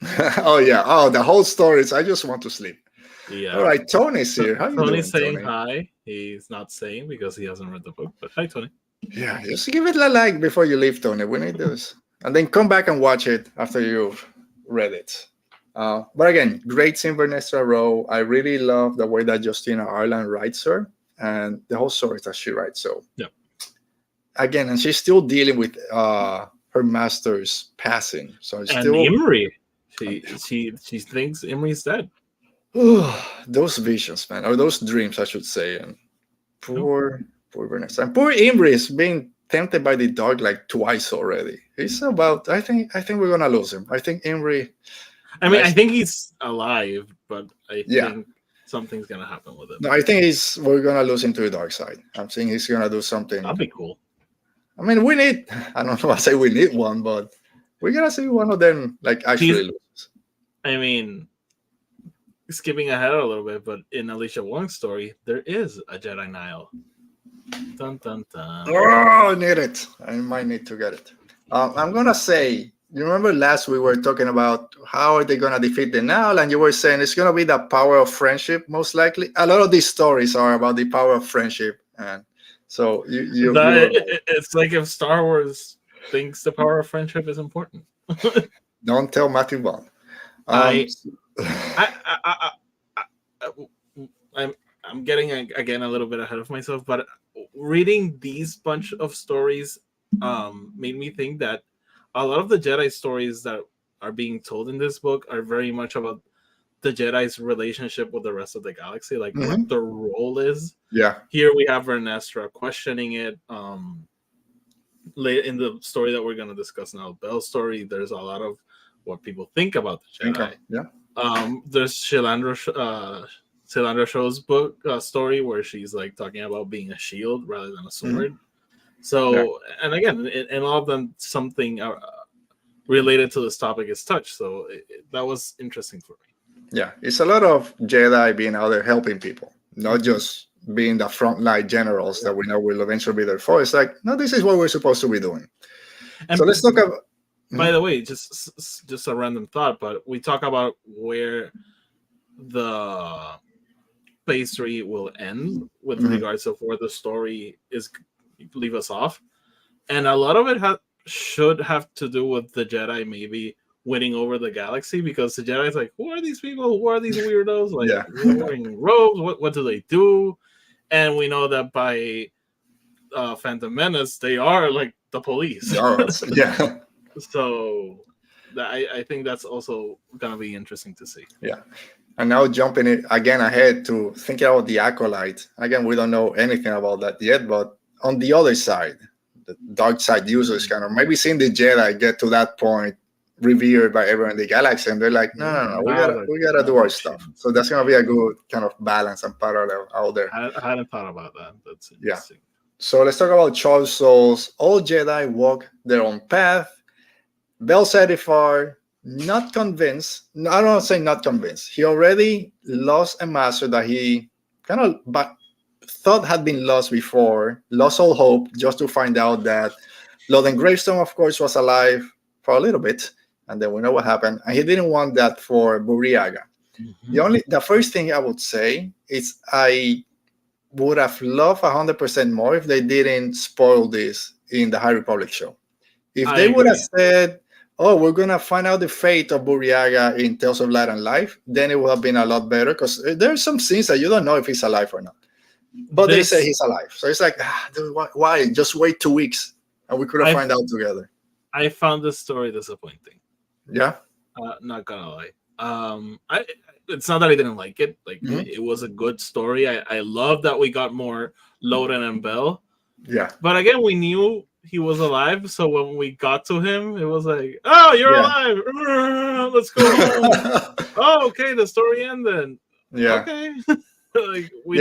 The whole story is I just want to sleep. Yeah. All right, Tony's here. How you Tony's doing, saying Tony? hi. He's not saying because he hasn't read the book. But hi, Tony. Yeah, just give it a like before you leave, Tony. We need this. And then come back and watch it after you've read it. But again, great scene Vanessa Rowe. I really love the way that Justina Ireland writes her and the whole story that she writes. So, yeah. Again, and she's still dealing with her master's passing. So, it's And still. Imri. She thinks Imri's dead. Those visions, man, or those dreams, I should say. And poor Vanessa. And poor Imri is being tempted by the dog like twice already. He's about. I think we're gonna lose him. I think Imri. I mean, I think he's alive, but I Yeah. think something's gonna happen with him. No, I think we're gonna lose him to the dark side. I'm saying he's gonna do something. That'd be cool. I mean, we need. I don't know. I say we need one, but we're gonna see one of them like actually lose. I mean, skipping ahead a little bit, but in Alicia Wong's story, there is a Jedi Nile. Dun dun dun. Oh, I need it. I might need to get it. I'm gonna say. You remember last we were talking about how are they gonna defeat the Nile, and you were saying it's gonna be the power of friendship, most likely. A lot of these stories are about the power of friendship, and so it's like if Star Wars thinks the power of friendship is important. Don't tell Matthew Bond. I'm getting again a little bit ahead of myself, but reading these bunch of stories made me think that a lot of the Jedi stories that are being told in this book are very much about the Jedi's relationship with the rest of the galaxy, like what their role is. Yeah. Here we have Vernestra questioning it. In the story that we're going to discuss now, Belle's story, there's a lot of what people think about the Jedi. Yeah. There's Shilandra Show's book story where she's like talking about being a shield rather than a sword. So, and again, in all of them, something related to this topic is touched. So that was interesting for me. Yeah, it's a lot of Jedi being out there helping people, not just being the frontline generals that we know will eventually be there for. It's like, no, this is what we're supposed to be doing. And so let's talk about. By the way, just a random thought, but we talk about where the phase 3 will end with regards of where the story is leave us off, and a lot of it should have to do with the Jedi maybe winning over the galaxy, because the Jedi's like, who are these people? Who are these weirdos? Like, wearing robes? What do they do? And we know that by Phantom Menace, they are like the police. Yeah. So I think that's also gonna be interesting to see. Yeah. And now jumping it again ahead to thinking about the Acolyte. Again, we don't know anything about that yet, but on the other side, the dark side users kind of maybe seeing the Jedi get to that point, revered by everyone in the galaxy, and they're like, no, we gotta do our stuff. So that's gonna be a good kind of balance and parallel out there. I hadn't thought about that. That's interesting. Yeah. So let's talk about Charles Soule's all Jedi walk their own path. Bell said it far, not convinced. No, I don't say not convinced. He already lost a master that he kind of thought had been lost before, lost all hope, just to find out that Loden Gravestone, of course, was alive for a little bit, and then we know what happened. And he didn't want that for Buriaga. The first thing I would say is I would have loved 100% more if they didn't spoil this in the High Republic show. If they would have said, oh, we're going to find out the fate of Buriaga in Tales of Light and Life, then it would have been a lot better, because there's some scenes that you don't know if he's alive or not. But they say he's alive. So it's like, dude, why? Just wait 2 weeks and we could have find out together. I found this story disappointing. Yeah? Not gonna lie. It's not that I didn't like it. Like, it was a good story. I love that we got more Loden and Bell. Yeah. But again, we knew he was alive. So when we got to him, it was like, oh, you're alive. Let's go home. Oh, okay. The story ended. Yeah. Okay. Like we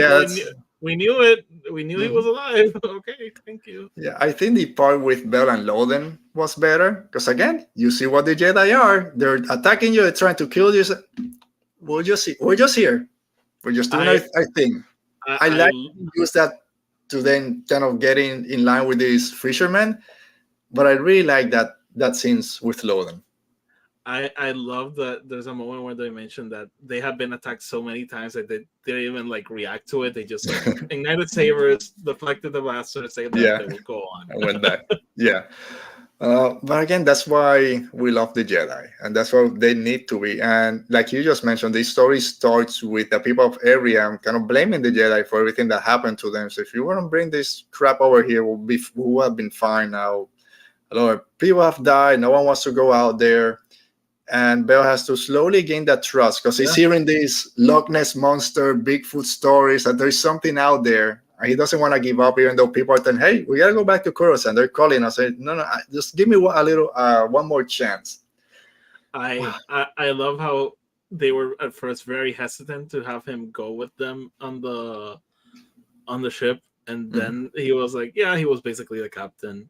knew it. We knew he was alive. Okay, thank you. Yeah, I think the part with Bell and Loden was better, because again, you see what the Jedi are. They're attacking you. They're trying to kill you. We're just here. We're just doing our thing. I like to use that to then kind of get in line with these fishermen, but I really like that scenes with Loden. I love that there's a moment where they mentioned that they have been attacked so many times that they didn't even like react to it. They just like ignited sabers, deflected the blaster, saved them, Yeah, they will go on. I went back. Yeah. But again, that's why we love the Jedi, and that's what they need to be. And like you just mentioned, this story starts with the people of area kind of blaming the Jedi for everything that happened to them. So if you want to bring this crap over here, we would have been fine now. A lot of people have died. No one wants to go out there. And Bell has to slowly gain that trust because he's hearing these Loch Ness monster, Bigfoot stories, that there's something out there. And he doesn't want to give up, even though people are telling, "Hey, we gotta go back to Coruscant." They're calling us. No, just give me one more chance. I love how they were at first very hesitant to have him go with them on the ship, and then he was like, "Yeah, he was basically the captain."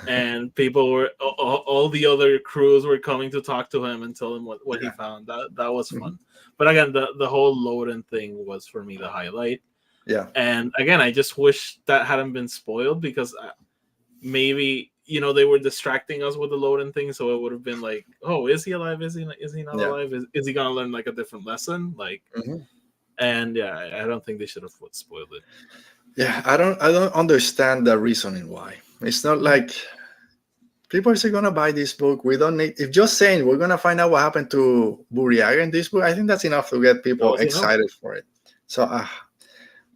And people were all the other crews were coming to talk to him and tell him what he found. That was fun. But again, the whole Loden thing was for me the highlight. Yeah. And again, I just wish that hadn't been spoiled, because maybe they were distracting us with the Loden thing, so it would have been like, oh, is he alive? Is he not alive? Is he gonna learn like a different lesson? Like, and I don't think they should have spoiled it. Yeah, I don't understand the reasoning why. It's not like people are gonna buy this book. We don't need, if just saying we're gonna find out what happened to Buriaga in this book, I think that's enough to get people excited for it. So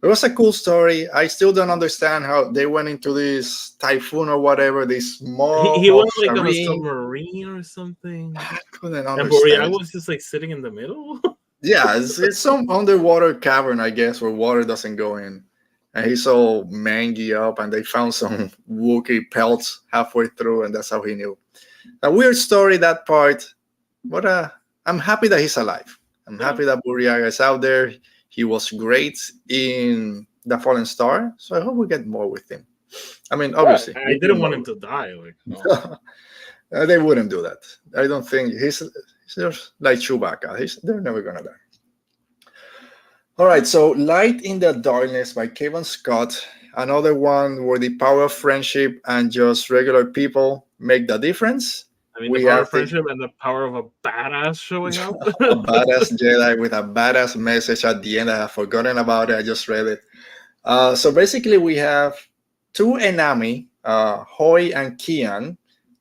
it was a cool story. I still don't understand how they went into this typhoon or whatever. This small he went like on a submarine or something. I couldn't understand. And Buriaga was just like sitting in the middle. Yeah, it's some underwater cavern, I guess, where water doesn't go in. And he's all mangy up, and they found some Wookiee pelts halfway through, and that's how he knew. A weird story, that part. But I'm happy that he's alive. I'm happy that Buriaga is out there. He was great in The Fallen Star, so I hope we get more with him. I mean, obviously. I didn't want him to die. Like, no. They wouldn't do that. I don't think he's just like Chewbacca. They're never going to die. All right, so Light in the Darkness by Cavan Scott. Another one where the power of friendship and just regular people make the difference. I mean, the power of friendship and the power of a badass showing up. A badass Jedi with a badass message at the end. I have forgotten about it. I just read it. So basically, we have two Enami, Hoy and Kian,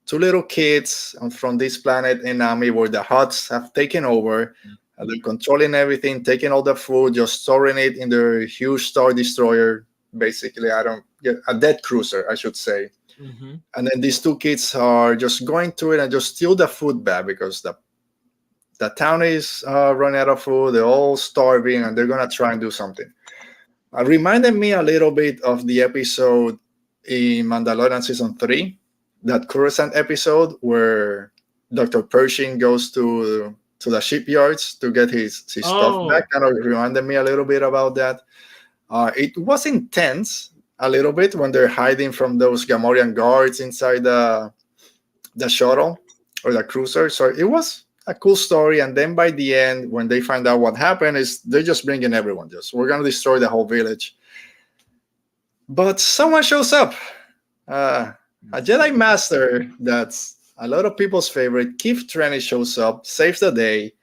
two little kids from this planet Enami, where the Hutts have taken over. They're controlling everything, taking all the food, just storing it in their huge Star Destroyer. Basically, a dead cruiser, I should say. And then these two kids are just going to it and just steal the food back, because the town is running out of food. They're all starving, and they're gonna try and do something. It reminded me a little bit of the episode in Mandalorian season 3, that Coruscant episode where Dr. Pershing goes to the shipyards to get his stuff back. Kind of reminded me a little bit about that. It was intense a little bit when they're hiding from those Gamorrean guards inside the shuttle or the cruiser. So it was a cool story. And then by the end, when they find out what happened, is they're just bringing everyone. We're going to destroy the whole village. But someone shows up. A Jedi Master that's a lot of people's favorite, Keith Trenny, shows up, saves the day,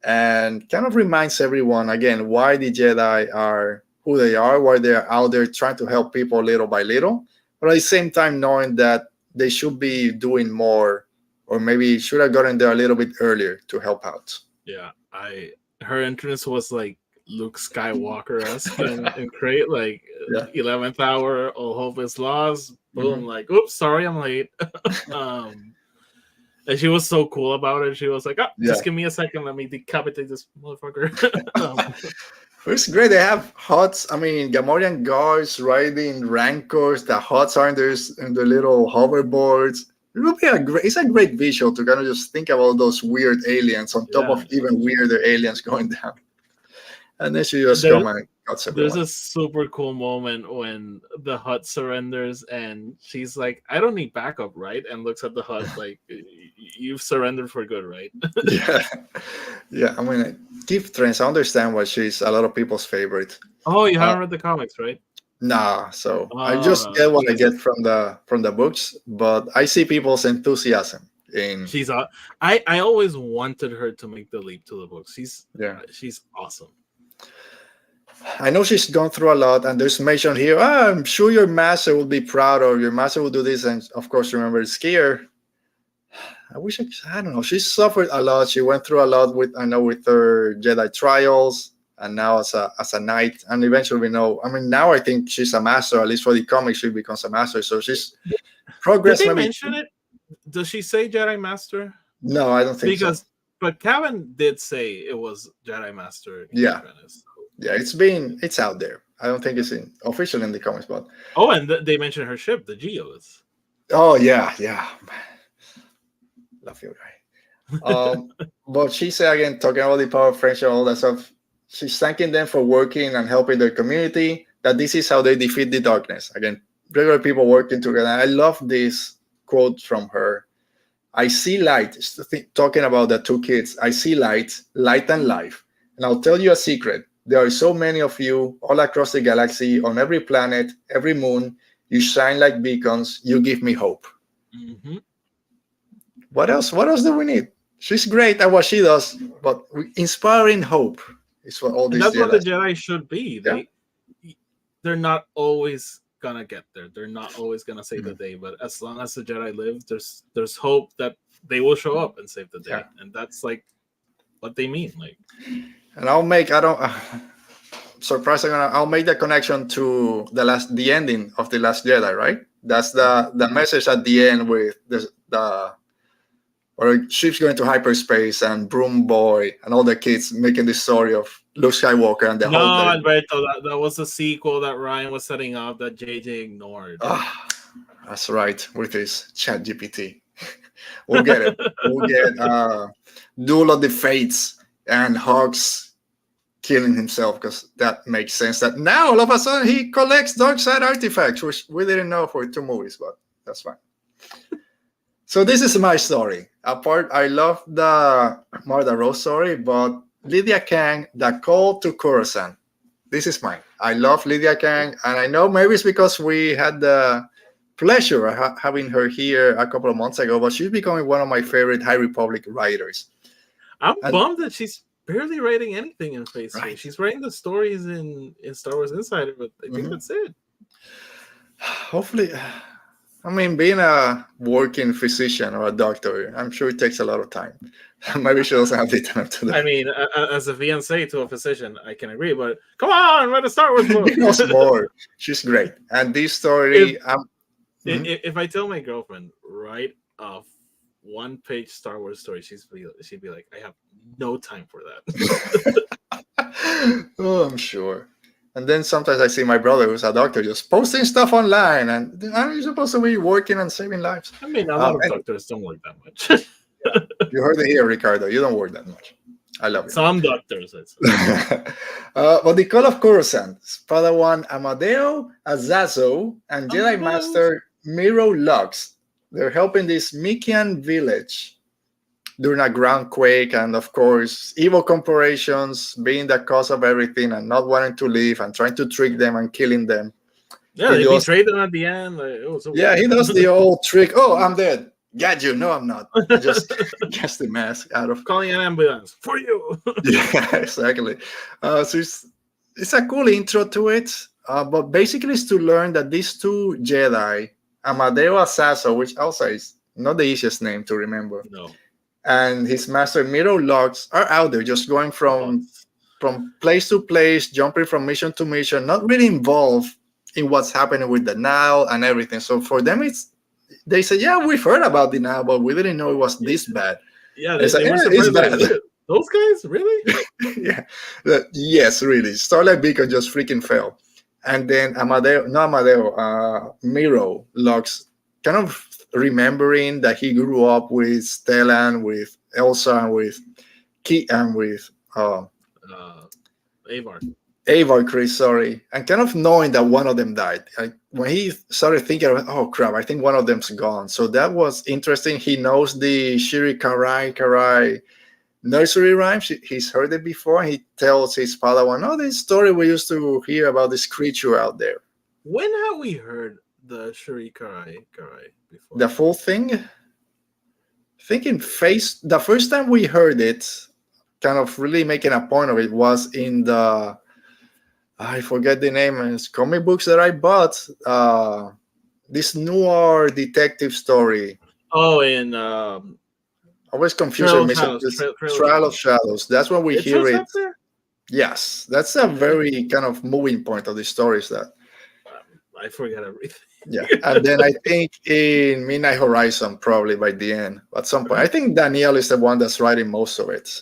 and kind of reminds everyone again why the Jedi are who they are, why they're out there trying to help people little by little, but at the same time knowing that they should be doing more, or maybe should have gotten there a little bit earlier to help out. Yeah, her entrance was like Luke Skywalker-esque and great, like 11th hour, all hope is lost. Boom, like, oops, sorry, I'm late. And she was so cool about it. She was like, just give me a second. Let me decapitate this motherfucker. It's great. They have Hutts. I mean, Gamorrean guards riding Rancors. The Hutts are in the little hoverboards. It will be it's a great visual to kind of just think about those weird aliens on top of even weirder aliens going down. And then she just come and cuts everyone. There's a super cool moment when the Hutt surrenders and she's like, I don't need backup, right? And looks at the Hutt like, you've surrendered for good, right? Yeah. I mean, Keith Trent, I understand why she's a lot of people's favorite. Oh, you haven't read the comics, right? Nah, so I just get what I get from the books, but I see people's enthusiasm In She's I always wanted her to make the leap to the books. She's awesome. I know she's gone through a lot, and there's mention here. I'm sure your master will be proud, or your master will do this, and of course, remember Skier. I don't know. She suffered a lot. She went through a lot with her Jedi trials, and now as a knight, and eventually we know. I mean, now I think she's a master. At least for the comics, she becomes a master. So she's progressed. Did they mention it? Does she say Jedi Master? No, I don't think so. But Cavan did say it was Jedi Master. Yeah. Yeah, it's out there. I don't think it's official in the comics, but and they mentioned her ship, the Geos. Oh yeah. Love you, guy. But she said again, talking about the power of friendship, all that stuff. She's thanking them for working and helping their community. That this is how they defeat the darkness. Again, regular people working together. I love this quote from her. I see light. Talking about the two kids. I see light and life. And I'll tell you a secret. There are so many of you all across the galaxy, on every planet, every moon. You shine like beacons. You give me hope. Mm-hmm. What else? What else do we need? She's great at what she does, but inspiring hope is what all these. And that's what the Jedi should be. They're not always gonna get there. They're not always gonna save the day. But as long as the Jedi live, there's hope that they will show up and save the day. And that's like what they mean. Like. And I'll make I'll make the connection to the ending of The Last Jedi, right? That's the message at the end with or ships going to hyperspace and Broom Boy and all the kids making the story of Luke Skywalker and the whole. No, Alberto, that was a sequel that Ryan was setting up that JJ ignored. That's right, with his ChatGPT. We'll get it. We'll get Duel of the Fates and Hawks killing himself, because that makes sense. That now all of a sudden he collects dark side artifacts, which we didn't know for 2 movies, but that's fine. So this is my story. I love the Martha Rose story, but Lydia Kang, the Call to Coruscant. This is mine. I love Lydia Kang, and I know maybe it's because we had the pleasure of having her here a couple of months ago, but she's becoming one of my favorite High Republic writers. I'm bummed that she's barely writing anything in Phase 3. She's writing the stories in Star Wars Insider, but I think that's it. Hopefully, I mean, being a working physician or a doctor, I'm sure it takes a lot of time. Maybe she doesn't have the time to do. I mean, as a fiancé to a physician, I can agree, but come on, write a Star Wars book. She knows more. She's great. And this story... If I tell my girlfriend, write a 1-page Star Wars story, she'd be like, I have no time for that. Oh, I'm sure. And then sometimes I see my brother, who's a doctor, just posting stuff online, and are you supposed to be working and saving lives? I mean, a lot of doctors don't work that much. You heard it here, Ricardo. You don't work that much. I love it. Some doctors. But the Call of Coruscant, Padawan Amadeo Azazo and Jedi Master Miro Lux. They're helping this Mikian village during a ground quake, and of course, evil corporations being the cause of everything and not wanting to leave and trying to trick them and killing them. Yeah, they betrayed them at the end. He does the old trick. Oh, I'm dead. Got you. No, I'm not. Just gets the mask out of. Calling an ambulance for you. Yeah, exactly. So it's a cool intro to it, but basically it's to learn that these 2 Jedi, Amadeo Azazo, which also is not the easiest name to remember. No. And his master Miro Lux are out there just going from place to place, jumping from mission to mission, not really involved in what's happening with the Nile and everything. So for them, they say, yeah, we've heard about the Nile, but we didn't know it was this bad. Yeah, they were it's bad. Those guys, really? Yeah. Yes, really. Starlight Beacon just freaking fell. And then Miro Lux kind of remembering that he grew up with Stellan, with Elsa, and with Avar Chris, sorry, and kind of knowing that one of them died. When he started thinking, oh crap, I think one of them's gone. So that was interesting. He knows the Shiri Karai nursery rhymes. He's heard it before. He tells his Padawan, oh, this story we used to hear about this creature out there. When have we heard the Shiri Karai before? The full thing? thinking the first time we heard it, kind of really making a point of it, was in the, I forget the name, it's comic books that I bought. This noir detective story. Oh, in Always Trail confusing of me. Shadows. Trial of Shadows. That's when we It hear shows it. up there. Yes, that's a very kind of moving point of the story. Is that I forget everything. yeah, and then I think in Midnight Horizon, probably by the end, at some point. I think Danielle is the one that's writing most of it.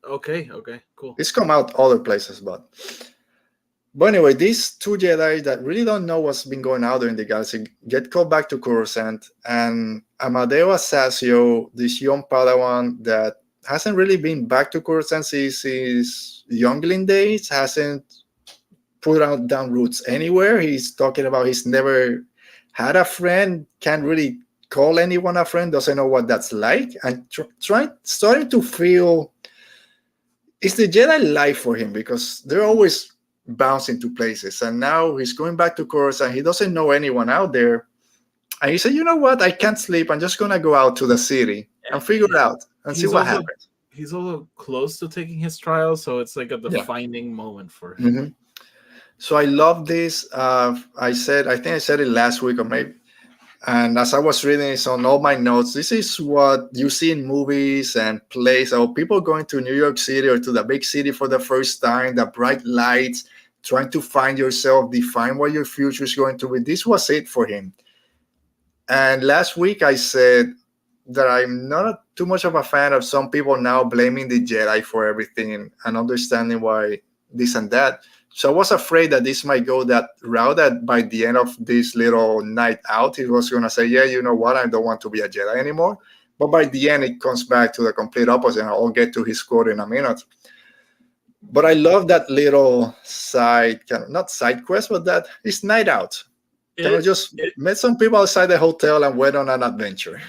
Okay, cool. It's come out other places, but anyway, these two Jedi that really don't know what's been going out there in the galaxy get called back to Coruscant, and Amadeo Asasio, this young Padawan that hasn't really been back to Coruscant since his youngling days, hasn't put out down roots anywhere. He's talking about he's never had a friend, can't really call anyone a friend, doesn't know what that's like, and starting to feel it's the Jedi life for him, because they're always bouncing to places, and now he's going back to Coruscant. He doesn't know anyone out there, and he said, "You know what? I can't sleep. I'm just gonna go out to the city and figure it out and see what happens." He's also close to taking his trial, so it's like a defining moment for him. Mm-hmm. So I love this. I think I said it last week or maybe. And as I was reading this on all my notes, this is what you see in movies and plays, or people going to New York City or to the big city for the first time, the bright lights, trying to find yourself, define what your future is going to be. This was it for him. And last week I said that I'm not too much of a fan of some people now blaming the Jedi for everything and understanding why this and that. So I was afraid that this might go that route, that by the end of this little night out, he was going to say, yeah, you know what, I don't want to be a Jedi anymore. But by the end, it comes back to the complete opposite. And I'll get to his quote in a minute. But I love that little not side quest, but that it's night out. Met some people outside the hotel and went on an adventure.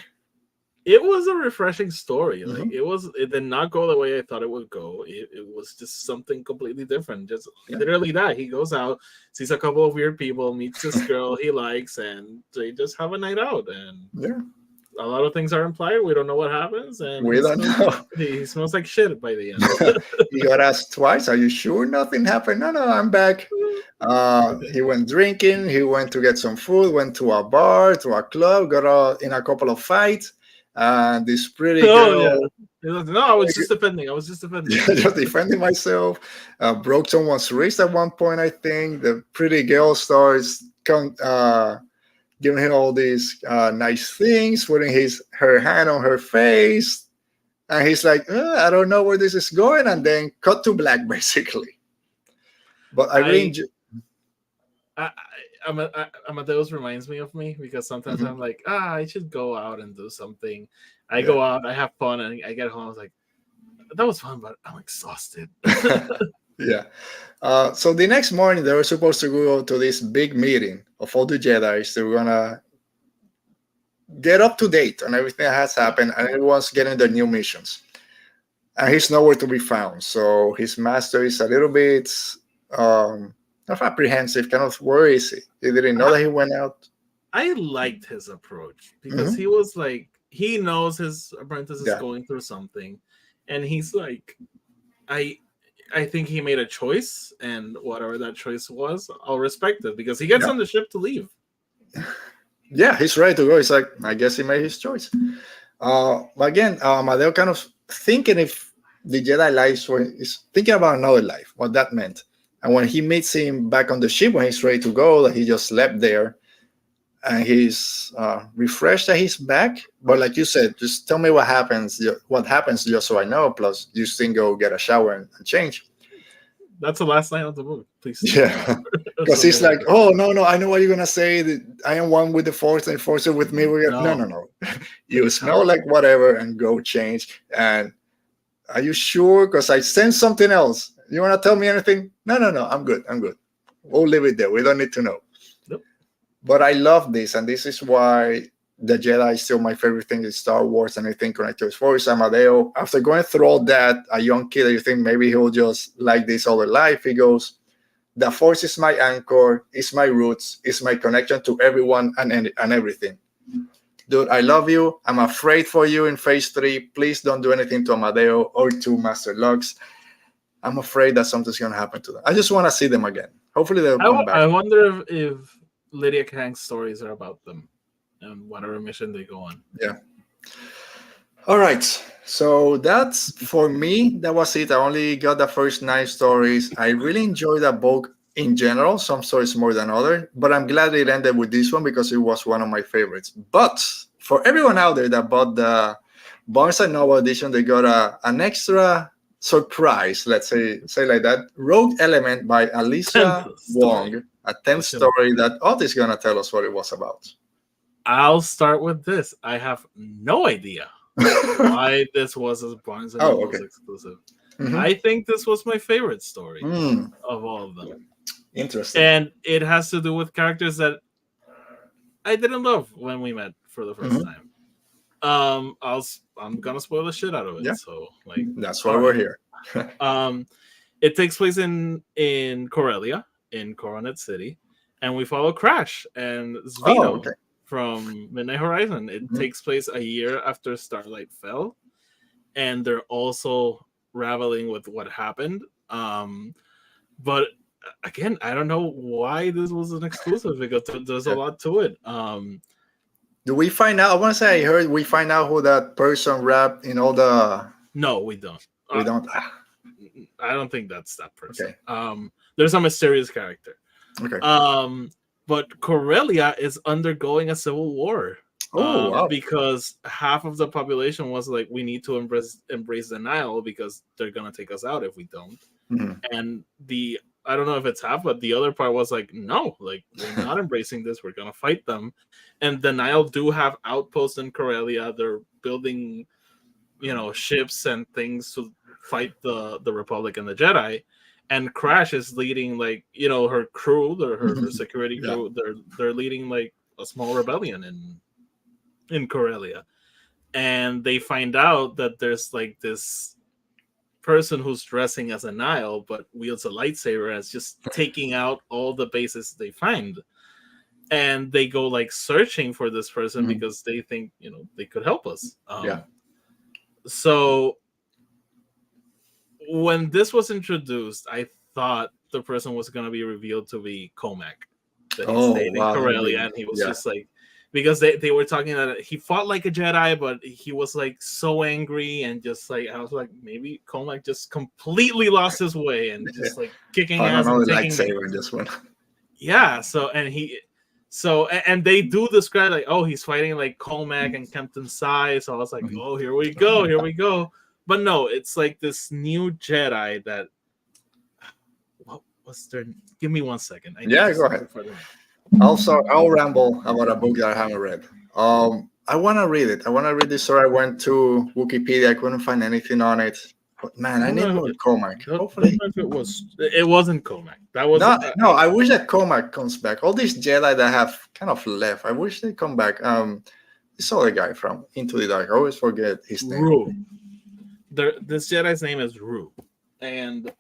It was a refreshing story. Mm-hmm. Like it did not go the way I thought it would go. It was just something completely different. Just literally that. He goes out, sees a couple of weird people, meets this girl he likes, and they just have a night out. And a lot of things are implied. We don't know what happens, and we don't know. He smells like shit by the end. He got asked twice, "Are you sure nothing happened?" No, I'm back. He went drinking. He went to get some food. Went to a bar, to a club. Got in a couple of fights. And this pretty girl. No, I was just defending. Just defending myself. Broke someone's wrist at one point, I think. The pretty girl starts giving him all these nice things, putting her hand on her face. And he's like, I don't know where this is going. And then cut to black, basically. But I really enjoy. Amadeus reminds me of me, because sometimes I'm like, I should go out and do something. I go out, I have fun, and I get home. I was like, that was fun, but I'm exhausted. Yeah. So the next morning, they were supposed to go to this big meeting of all the Jedis. They were gonna get up to date on everything that has happened, and everyone's getting their new missions. And he's nowhere to be found. So his master is a little bit not apprehensive, kind of where is he? He didn't know that he went out. I liked his approach, because he was like, he knows his apprentice is going through something, and he's like, I think he made a choice, and whatever that choice was, I'll respect it, because he gets on the ship to leave. Yeah, he's ready to go. He's like, I guess he made his choice. But again, Amadeo kind of thinking if the Jedi life is thinking about another life, what that meant. And when he meets him back on the ship, when he's ready to go, that he just slept there, and he's refreshed that he's back. But like you said, just tell me what happens just so I know. Plus, you still go get a shower and change. That's the last line of the movie, please. Yeah, because he's like, oh, no, I know what you're going to say. That I am one with the Force and Force is with me. No. You smell like whatever and go change. And are you sure? Because I sense something else. You want to tell me anything? No, I'm good. We'll leave it there. We don't need to know. Nope. But I love this, and this is why the Jedi is still my favorite thing in Star Wars, and I think connected to Force Amadeo. After going through all that, a young kid, you think maybe he'll just like this all their life. He goes, the Force is my anchor, it's my roots, it's my connection to everyone and everything. dude, I love you. I'm afraid for you in phase 3. Please don't do anything to Amadeo or to Master Lux. I'm afraid that something's going to happen to them. I just want to see them again. Hopefully they'll come back. I wonder if Lydia Kang's stories are about them and whatever mission they go on. Yeah. All right. So that's for me. That was it. I only got the first 9 stories. I really enjoyed that book in general. Some stories more than others, but I'm glad it ended with this one because it was one of my favorites. But for everyone out there that bought the Barnes & Noble edition, they got an extra surprise, let's say like that, Rogue Element by Alyssa Wong, a 10th story that Otis is going to tell us what it was about. I'll start with this. I have no idea why this was a Barnes & Noble exclusive. Mm-hmm. I think this was my favorite story of all of them. Interesting. And it has to do with characters that I didn't love when we met for the first time. I'm gonna spoil the shit out of it. Yeah. So that's why we're here. It takes place in Corellia, in Coronet City, and we follow Crash and Zvino from Midnight Horizon. It takes place a year after Starlight fell, and they're also raveling with what happened. But again, I don't know why this was an exclusive because there's a lot to it. Do we find out? I want to say I heard we find out who that person rapped in all the. No, we don't. We don't. I don't think that's that person. Okay. There's a mysterious character. Okay. But Corellia is undergoing a civil war. Wow. Because half of the population was like, we need to embrace denial because they're gonna take us out if we don't. Mm-hmm. And I don't know if it's half, but the other part was like, no, like we're not embracing this. We're gonna fight them. And Denial do have outposts in Corellia. They're building, ships and things to fight the Republic and the Jedi. And Crash is leading her crew, her security crew. They're leading a small rebellion in Corellia. And they find out that there's this person who's dressing as a Nile but wields a lightsaber as just taking out all the bases they find. And they go searching for this person because they think they could help us. So when this was introduced, I thought the person was going to be revealed to be Comac, that he stayed in Corellia, and he was just because they were talking that he fought like a Jedi, but he was so angry and just I was like, maybe Comac just completely lost his way and just kicking ass and taking lightsaber in this one. Yeah, and they do describe he's fighting like Comac and Kempton Sai, so I was like, oh, here we go. But no, it's this new Jedi that. What was their? Give me 1 second. Go ahead. I'll ramble about a book that I haven't read. I want to read it. I want to read this story. I went to Wikipedia. I couldn't find anything on it. But man, I need more Comac. Hopefully, it wasn't Comac. That was no. I wish that Comac comes back. All these Jedi that have kind of left. I wish they come back. This other guy from Into the Dark. I always forget his name. Rue. This Jedi's name is Rue, and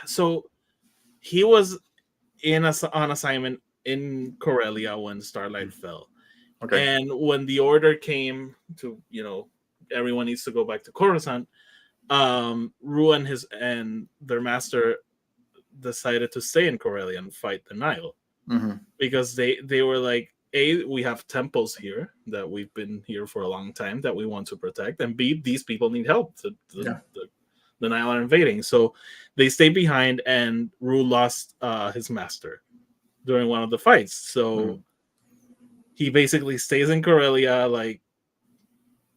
so he was on assignment in Corellia when Starlight fell. Okay. And when the order came to, everyone needs to go back to Coruscant, Rue and their master decided to stay in Corellia and fight the Nile. Mm-hmm. Because they were like, A, we have temples here that we've been here for a long time that we want to protect, and B, these people need help. The Nile are invading. So they stayed behind, and Rue lost his master during one of the fights. So he basically stays in Corellia,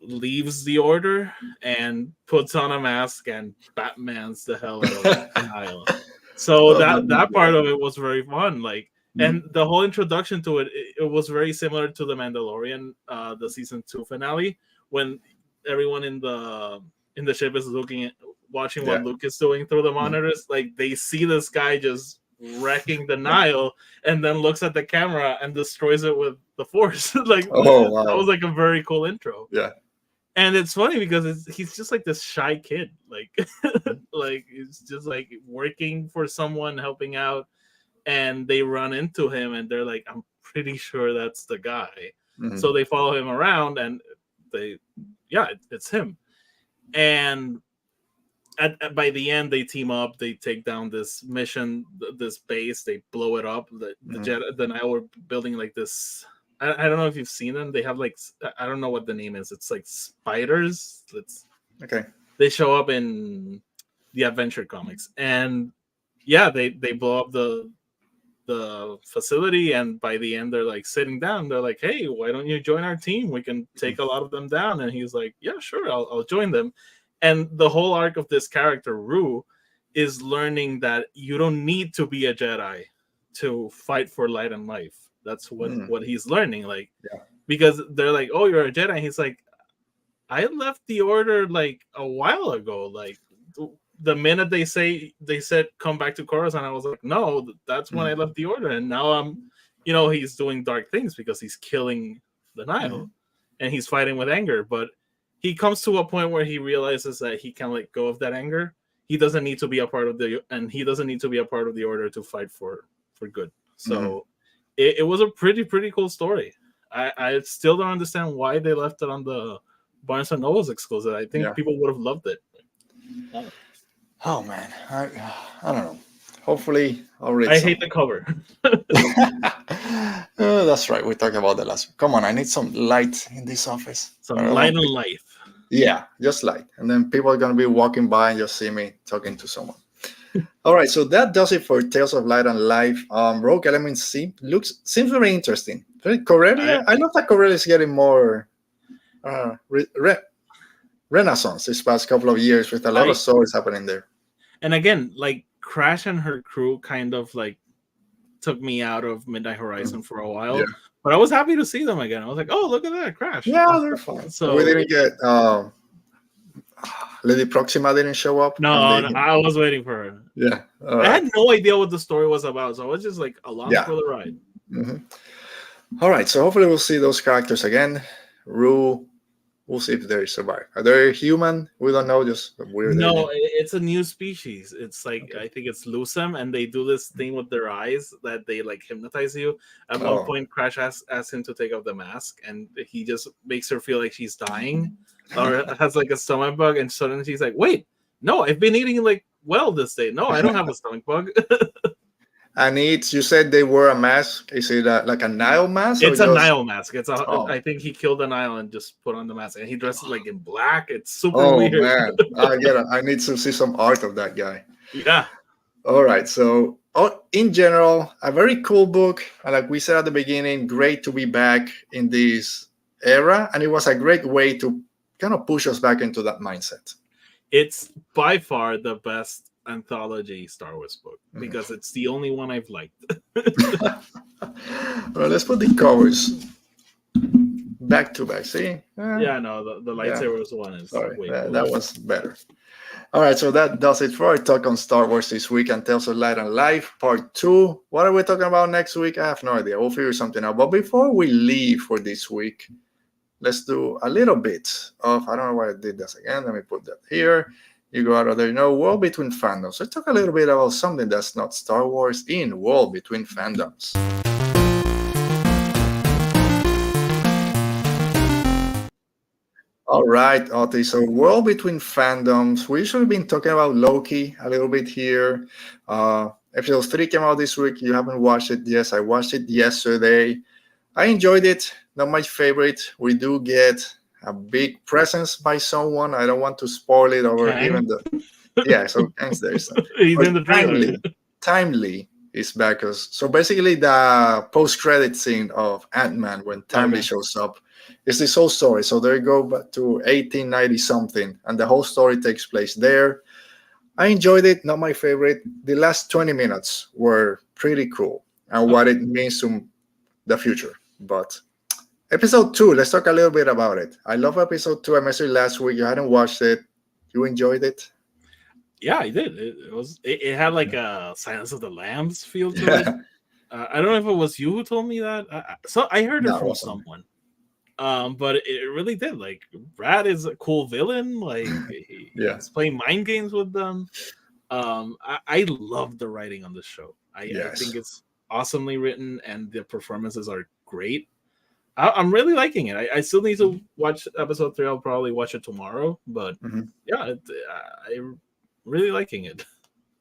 leaves the order and puts on a mask and Batmans the hell out of the Nile. So that part of it was very fun. And the whole introduction to it was very similar to The Mandalorian, the season 2 finale, when everyone in the ship is watching what Luke is doing through the monitors. They see this guy just wrecking the Nile and then looks at the camera and destroys it with the Force. That was a very cool intro. Yeah. And it's funny because he's just this shy kid. He's just working for someone, helping out. And they run into him and they're like, I'm pretty sure that's the guy. Mhm. So they follow him around, and it's him. And by the end, they team up. They take down this mission, this base. They blow it up. The Jedi, the Nile were building like this. I don't know if you've seen them. They have like, I don't know what the name is. It's like spiders. Okay. They show up in the Adventure comics, and they blow up the facility, and by the end they're like sitting down. They're like, hey, why don't you join our team? We can take a lot of them down. And he's like, yeah, sure, I'll join them. And the whole arc of this character, Rue, is learning that you don't need to be a Jedi to fight for light and life. That's what he's learning. Like, because they're like, oh, you're a Jedi. And he's like, I left the Order like a while ago. Like, the minute they said come back to Coruscant, I was like, no, that's when I left the Order. And now I'm, he's doing dark things because he's killing the Nile and he's fighting with anger. But he comes to a point where he realizes that he can let go of that anger. He doesn't need to be a part of the Order to fight for good. So it was a pretty cool story. I still don't understand why they left it on the Barnes and Noble's exclusive. I think people would have loved it. Oh man, I don't know. Hopefully, I'll read. I hate the cover. That's right. We talked about the last one. Come on, I need some light in this office. Some light and life. Yeah, just light. And then people are going to be walking by and just see me talking to someone. All right, so that does it for Tales of Light and Life. Rogue Element C seems very interesting. Corellia, I love that Corellia is getting more renaissance this past couple of years with a lot of stories happening there. And again, like Crash and her crew kind of like took me out of Midnight Horizon for a while. Yeah. But I was happy to see them again. I was like, oh, look at that, Crash. Yeah, they're fun. So we didn't get Lady Proxima didn't show up. No, I was waiting for her. Yeah. I had no idea what the story was about, so I was just like along for the ride. All right, so hopefully we'll see those characters again. Rue, we'll see if they survive. Are they human? We don't know, just weird. No, it's a new species. It's like, I think it's Lucem, and they do this thing with their eyes that they like hypnotize you. At one point, Crash asks him to take off the mask, and he just makes her feel like she's dying or has like a stomach bug, and suddenly she's like, wait, no, I've been eating like well this day. No, I don't have a stomach bug. And you said they wear a mask. Is it like a Nile mask? It's a Nile mask. I think he killed a Nile and just put on the mask. And he dresses like in black. It's super weird. Oh, man. I get it. I need to see some art of that guy. Yeah. All right. So, in general, a very cool book. And like we said at the beginning, great to be back in this era. And it was a great way to kind of push us back into that mindset. It's by far the best anthology Star Wars book because it's the only one I've liked. Well, let's put the covers back to back. See? The lightsabers one is way cool. That was better. All right, so that does it for our talk on Star Wars this week and Tales of Light and Life Part 2. What are we talking about next week? I have no idea. We'll figure something out. But before we leave for this week, let's do a little bit of, I don't know why I did this again. Let me put that here. You go out of there, World Between Fandoms. Let's talk a little bit about something that's not Star Wars in World Between Fandoms. All right, Otti. So World Between Fandoms. We usually been talking about Loki a little bit here. Episode 3 came out this week. You haven't watched it? Yes, I watched it yesterday. I enjoyed it. Not my favorite. We do get a big presence by someone. I don't want to spoil it or Kang? even so Kang's there. So. He's in the trailer. Timely is back. So basically the post-credit scene of Ant-Man when Timely shows up is this whole story. So they go back to 1890 something and the whole story takes place there. I enjoyed it. Not my favorite. The last 20 minutes were pretty cool and what it means to the future. But Episode 2, let's talk a little bit about it. I love Episode 2. I mentioned last week. You hadn't watched it. You enjoyed it? Yeah, I did. It had like a Silence of the Lambs feel to it. I don't know if it was you who told me that. So I heard it from someone. But it really did. Like, Brad is a cool villain. Like, he's playing mind games with them. I love the writing on the show. I think awesomely written, and the performances are great. I'm really liking it. I still need to watch episode 3. I'll probably watch it tomorrow, but yeah, I'm really liking it.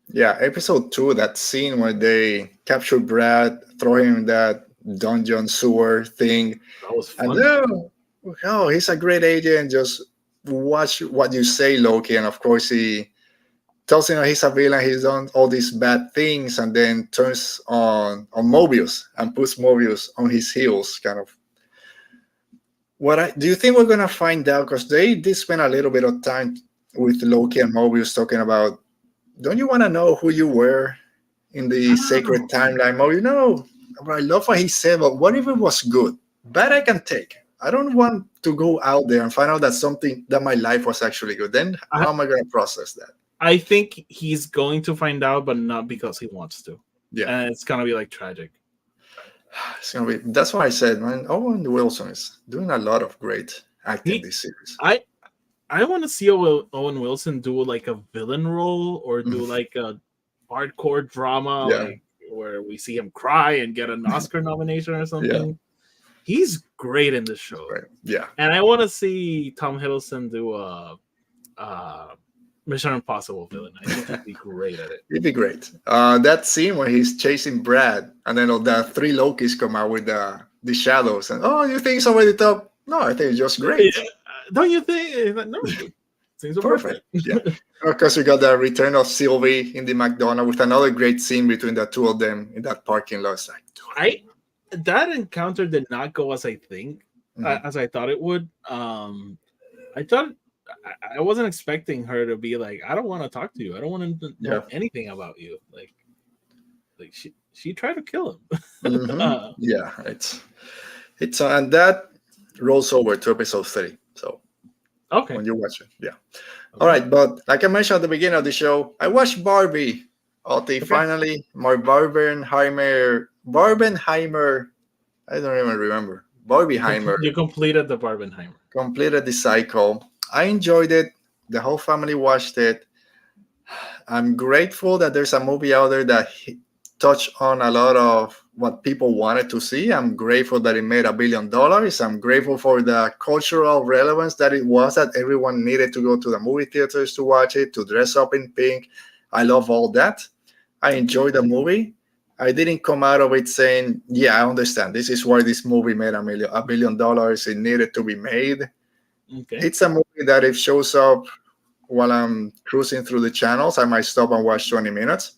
Yeah, episode 2, that scene where they capture Brad, throw him in that dungeon sewer thing, That was and fun. oh, he's a great agent. Just watch what you say, Loki. And of course, he tells him he's a villain. He's done all these bad things, and then turns on Mobius and puts Mobius on his heels, kind of. Do you think we're gonna find out? Because they did spend a little bit of time with Loki and Mobius talking about. Don't you want to know who you were in the sacred timeline? Mobius, no. I love what he said, but what if it was good? Bad I can take. I don't want to go out there and find out that my life was actually good. Then how am I going to process that? I think he's going to find out, but not because he wants to. Yeah, and it's gonna be like tragic. It's gonna be. That's why I said, man, Owen Wilson is doing a lot of great acting this series. I want to see Owen Wilson do like a villain role or do like a hardcore drama, like where we see him cry and get an Oscar nomination or something. Yeah. He's great in this show. Right. Yeah. And I want to see Tom Hiddleston do a Mission Impossible villain. I think he'd be great at it. He'd be great. That scene where he's chasing Brad and then the 3 Lokis come out with the shadows and you think it's over the top? No, I think it's just great. Don't you think? No, seems perfect. Yeah. Of course, we got the return of Sylvie in the McDonald's with another great scene between the 2 of them in that parking lot. Like, that encounter did not go as I think, as I thought it would. I thought I wasn't expecting her to be like, I don't want to talk to you. I don't want to know anything about you. Like she tried to kill him. Yeah, it's and that rolls over to episode 3. So okay, when you watch it, yeah. Okay. All right, but like I mentioned at the beginning of the show, I watched Barbie. Finally, my Barbenheimer. I don't even remember. Barbieheimer. You completed the Barbenheimer. Completed the cycle. I enjoyed it. The whole family watched it. I'm grateful that there's a movie out there that touched on a lot of what people wanted to see. I'm grateful that it made $1 billion. I'm grateful for the cultural relevance that it was, that everyone needed to go to the movie theaters to watch it, to dress up in pink. I love all that. I enjoyed the movie. I didn't come out of it saying, yeah, I understand. This is why this movie made $1 billion. It needed to be made. Okay. It's a movie that if shows up while I'm cruising through the channels, I might stop and watch 20 minutes.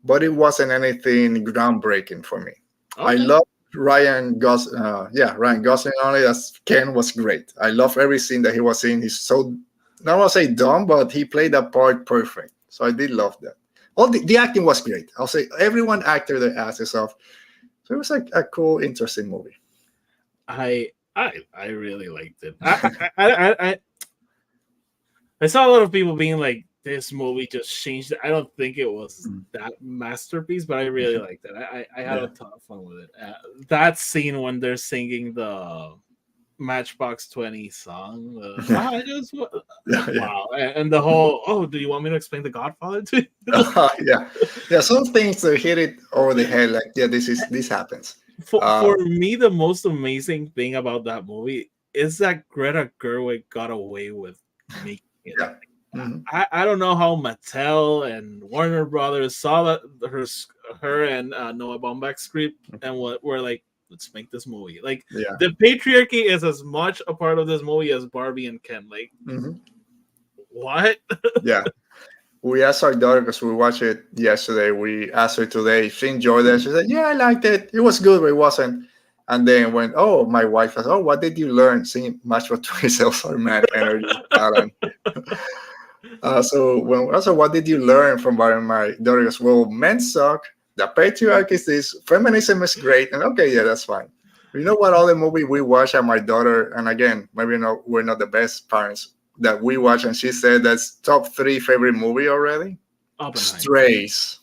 But it wasn't anything groundbreaking for me. Okay. I love Ryan Gosling on it. As Ken was great. I love every scene that he was in. He's so, not want to say dumb, but he played that part perfect. So I did love that. All the acting was great. I'll say everyone acted their asses off. So it was like a cool, interesting movie. I really liked it. I saw a lot of people being like, this movie just changed it. I don't think it was that masterpiece, but I really liked it. I had a ton of fun with it. That scene when they're singing the Matchbox 20 song, wow, and the whole, do you want me to explain The Godfather to you? Yeah, some things that hit it over the head, like, this happens. For me, the most amazing thing about that movie is that Greta Gerwig got away with making it. Yeah. I don't know how Mattel and Warner Brothers saw that her and Noah Baumbach's script and were like, let's make this movie. Like, the patriarchy is as much a part of this movie as Barbie and Ken. Like, what? Yeah. We asked our daughter, because we watched it yesterday, we asked her today if she enjoyed it. She said, yeah, I liked it. It was good, but it wasn't. And then my wife was, what did you learn? Seeing Match for 20 cells or man energy talent. So what did you learn from Barbie? My daughter goes, well, men suck. The patriarchy is this. Feminism is great. And okay, yeah, that's fine. You know what other movie we watched at my daughter, and again, maybe we're not the best parents, that we watch, and she said that's top 3 favorite movie already? Oppenheimer. Strays.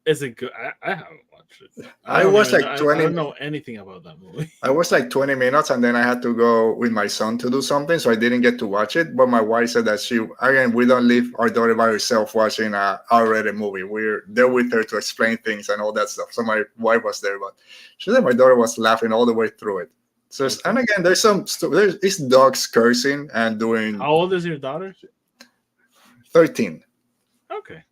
Is it good? I haven't watched it. I watched like I 20. don't know anything about that movie. I watched like 20 minutes, and then I had to go with my son to do something, so I didn't get to watch it. But my wife said that we don't leave our daughter by herself watching a R-rated movie. We're there with her to explain things and all that stuff. So my wife was there, but she said my daughter was laughing all the way through it. So, and again, there's it's dogs cursing and doing. How old is your daughter? 13. Okay.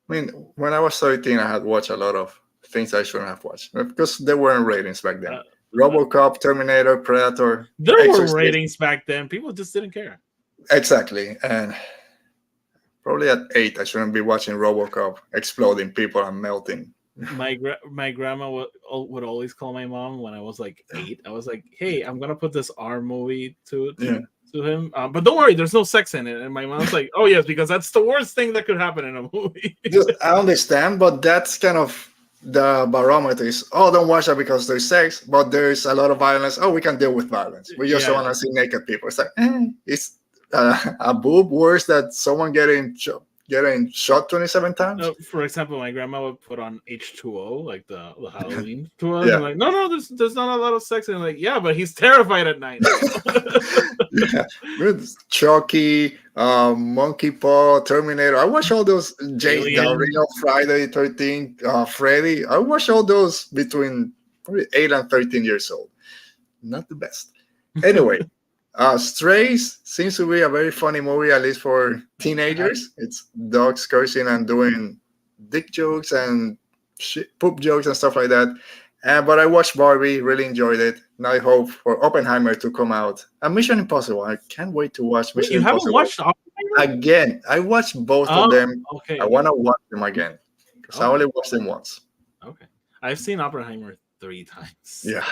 I mean, when I was 13, I had watched a lot of things I shouldn't have watched because there weren't ratings back then. RoboCop, Terminator, Predator. There were ratings back then. People just didn't care. Exactly. And probably at 8, I shouldn't be watching RoboCop exploding people and melting. My grandma would always call my mom when I was like 8. I was like, hey, I'm going to put this R movie to him. But don't worry, there's no sex in it. And my mom's like, oh, yes, because that's the worst thing that could happen in a movie. I understand, but that's kind of the barometer is, don't watch that because there's sex, but there's a lot of violence. We can deal with violence. We just don't want to see naked people. It's like, it's a boob worse than someone getting shot 27 times? For example, my grandma would put on H2O, like the Halloween to us. Yeah. And like, no, there's not a lot of sex. And I'm like, yeah, but he's terrified at night. Yeah. Chucky, Monkey Paw, Terminator. I watch all those. Friday 13th, Freddy. I watch all those between probably 8 and 13 years old. Not the best. Anyway. Strays seems to be a very funny movie, at least for teenagers. It's dogs cursing and doing dick jokes and poop jokes and stuff like that. But I watched Barbie, really enjoyed it. And I hope for Oppenheimer to come out. And Mission Impossible, I can't wait to watch Mission Impossible. You haven't watched Oppenheimer? Again, I watched both of them. Okay. I want to watch them again because I only watched them once. Okay. I've seen Oppenheimer 3 times. Yeah.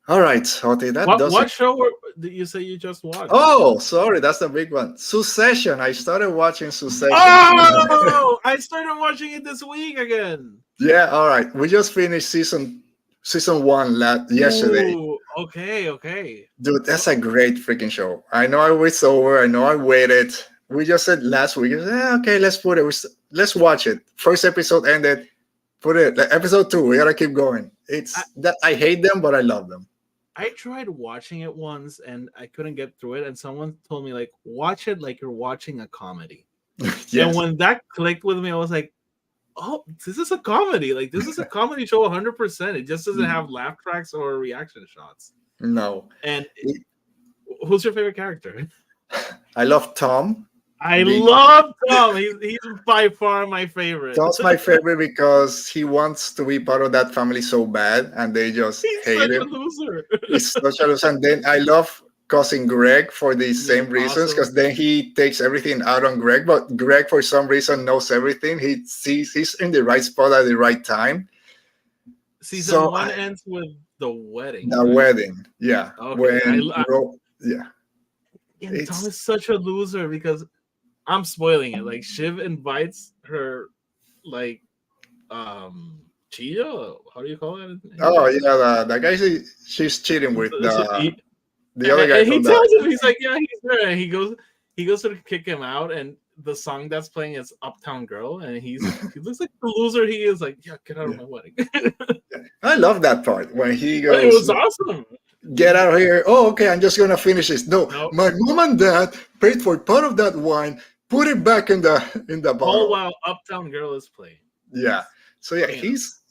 All right, Oti, what show did you say you just watched? Oh, sorry, that's the big one. Succession. I started watching Succession. Oh, I started watching it this week again. Yeah, all right. We just finished season 1 yesterday. Ooh, okay. Dude, that's a great freaking show. I know it's over. I know I waited. We just said last week, okay, let's put it. Let's watch it. First episode ended. Put it. Episode 2. We gotta keep going. I hate them, but I love them. I tried watching it once and I couldn't get through it. And someone told me, like, watch it like you're watching a comedy. Yes. And when that clicked with me, I was like, oh, this is a comedy. Like, this is a comedy show 100%. It just doesn't have laugh tracks or reaction shots. No. And who's your favorite character? I love Tom. I love Tom. He's by far my favorite. Tom's my favorite because he wants to be part of that family so bad, and they just hate him. He's such a loser. And then I love cousin Greg for the same reasons, because then he takes everything out on Greg, but Greg for some reason knows everything. He's in the right spot at the right time. Season 1 ends with the wedding. The wedding, yeah. Okay. Yeah. And Tom is such a loser because I'm spoiling it. Like, Shiv invites her, like, Chia? How do you call it? Oh, yeah, the guy she's cheating with the other guy. And he tells him, he's like, yeah, he's there. And he goes to kick him out, and the song that's playing is Uptown Girl, and he looks like the loser he is. Like, yeah, get out of my wedding. I love that part when he goes. It was awesome. Get out of here. Oh, okay, I'm just gonna finish this. No, my mom and dad paid for part of that wine. Put it back in the bottle. All while Uptown Girl is playing. Yeah. So yeah, he's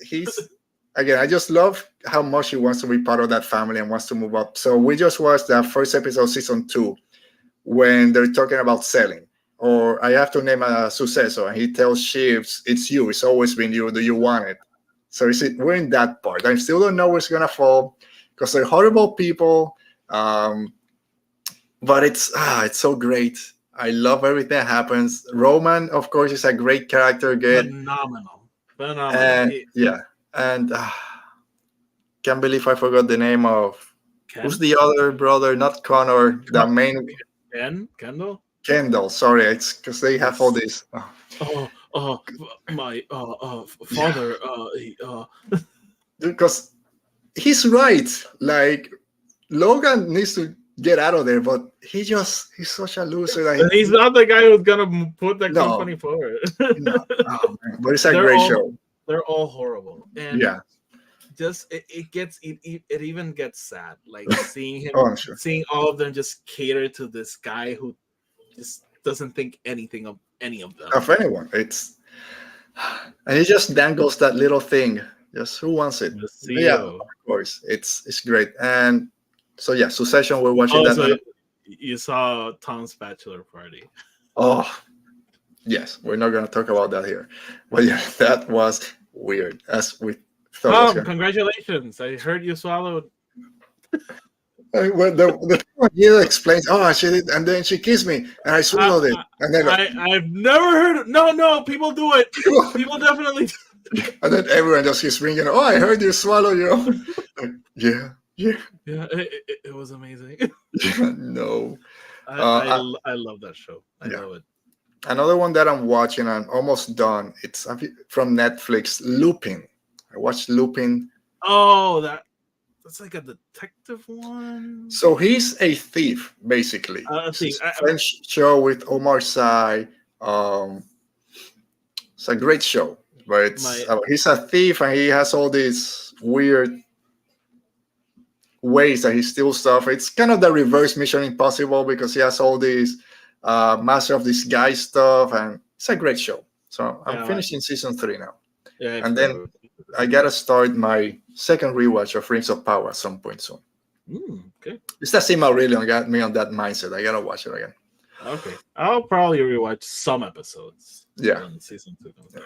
again. I just love how much he wants to be part of that family and wants to move up. So we just watched that first episode, season 2, when they're talking about selling. Or I have to name a successor, and he tells Shiv, "It's you. It's always been you. Do you want it?" So we're in that part. I still don't know where it's gonna fall because they're horrible people. But it's so great. I love everything that happens. Roman, of course, is a great character again. Phenomenal. And can't believe I forgot the name of who's the other brother, not Connor, the main Kendall. Sorry, it's because they have all this. My father. Because he's right. Like, Logan needs to get out of there, but he's such a loser. That He's not the guy who's gonna put the company forward. No. Oh, man. But it's a great show. They're all horrible, and Yeah. just it even gets sad, like seeing him, Sure. seeing all of them just cater to this guy who just doesn't think anything of any of them. Of anyone, and he just dangles that little thing. Just who wants it? Yeah, of course, it's great. And so yeah, Succession. We're watching that. So you saw Tom's bachelor party. Oh, yes. We're not going to talk about that here, but yeah, that was weird. As we thought. Congratulations! I heard you swallowed. When the explains, she did, and then she kissed me, and I swallowed it, and then I've never heard of, no, people do it. People definitely do. And then everyone just keeps ringing. I heard you swallow your own. Yeah. It was amazing. No, I love that show. I love it. Another one that I'm watching and almost done. It's from Netflix. Lupin. I watched Lupin. Oh, that's like a detective one. So he's a thief, basically. It's a French show with Omar Sy. It's a great show, but he's a thief and he has all these weird ways that he steals stuff. It's kind of the reverse Mission Impossible because he has all these Master of Disguise stuff, and it's a great show. So I'm finishing season 3 now. Yeah, and then I gotta start my second rewatch of Rings of Power at some point soon. Okay. It's that Silmarillion got me on that mindset. I gotta watch it again. Okay, I'll probably rewatch some episodes. Yeah. When season 2 comes out.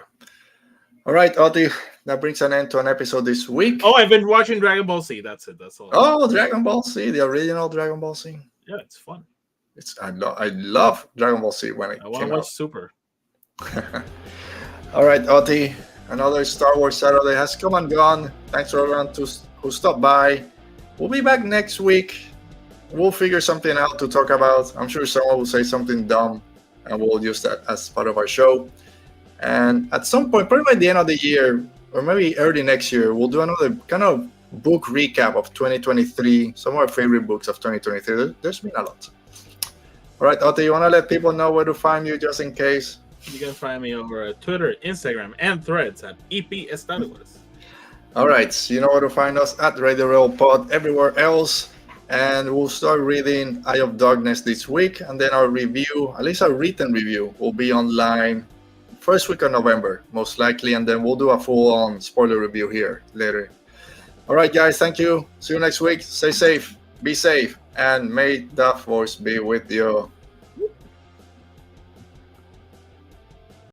All right, Oti, that brings an end to an episode this week. Oh, I've been watching Dragon Ball Z. That's it. That's all. Oh, Dragon Ball Z, the original Dragon Ball Z. Yeah, it's fun. I love Dragon Ball Z when it came out. I want to watch Super. All right, Oti, another Star Wars Saturday has come and gone. Thanks for everyone who stopped by. We'll be back next week. We'll figure something out to talk about. I'm sure someone will say something dumb, and we'll use that as part of our show. And at some point, probably by the end of the year, or maybe early next year, we'll do another kind of book recap of 2023, some of our favorite books of 2023. There's been a lot. All right, Oti, you want to let people know where to find you just in case? You can find me over Twitter, Instagram, and Threads at EPSWS. All right, so you know where to find us at Radio Real Pod, everywhere else. And we'll start reading Eye of Darkness this week. And then our review, at least our written review, will be online first week of November, most likely. And then we'll do a full-on spoiler review here later. All right, guys, thank you. See you next week. Stay safe, be safe, and may the Force be with you.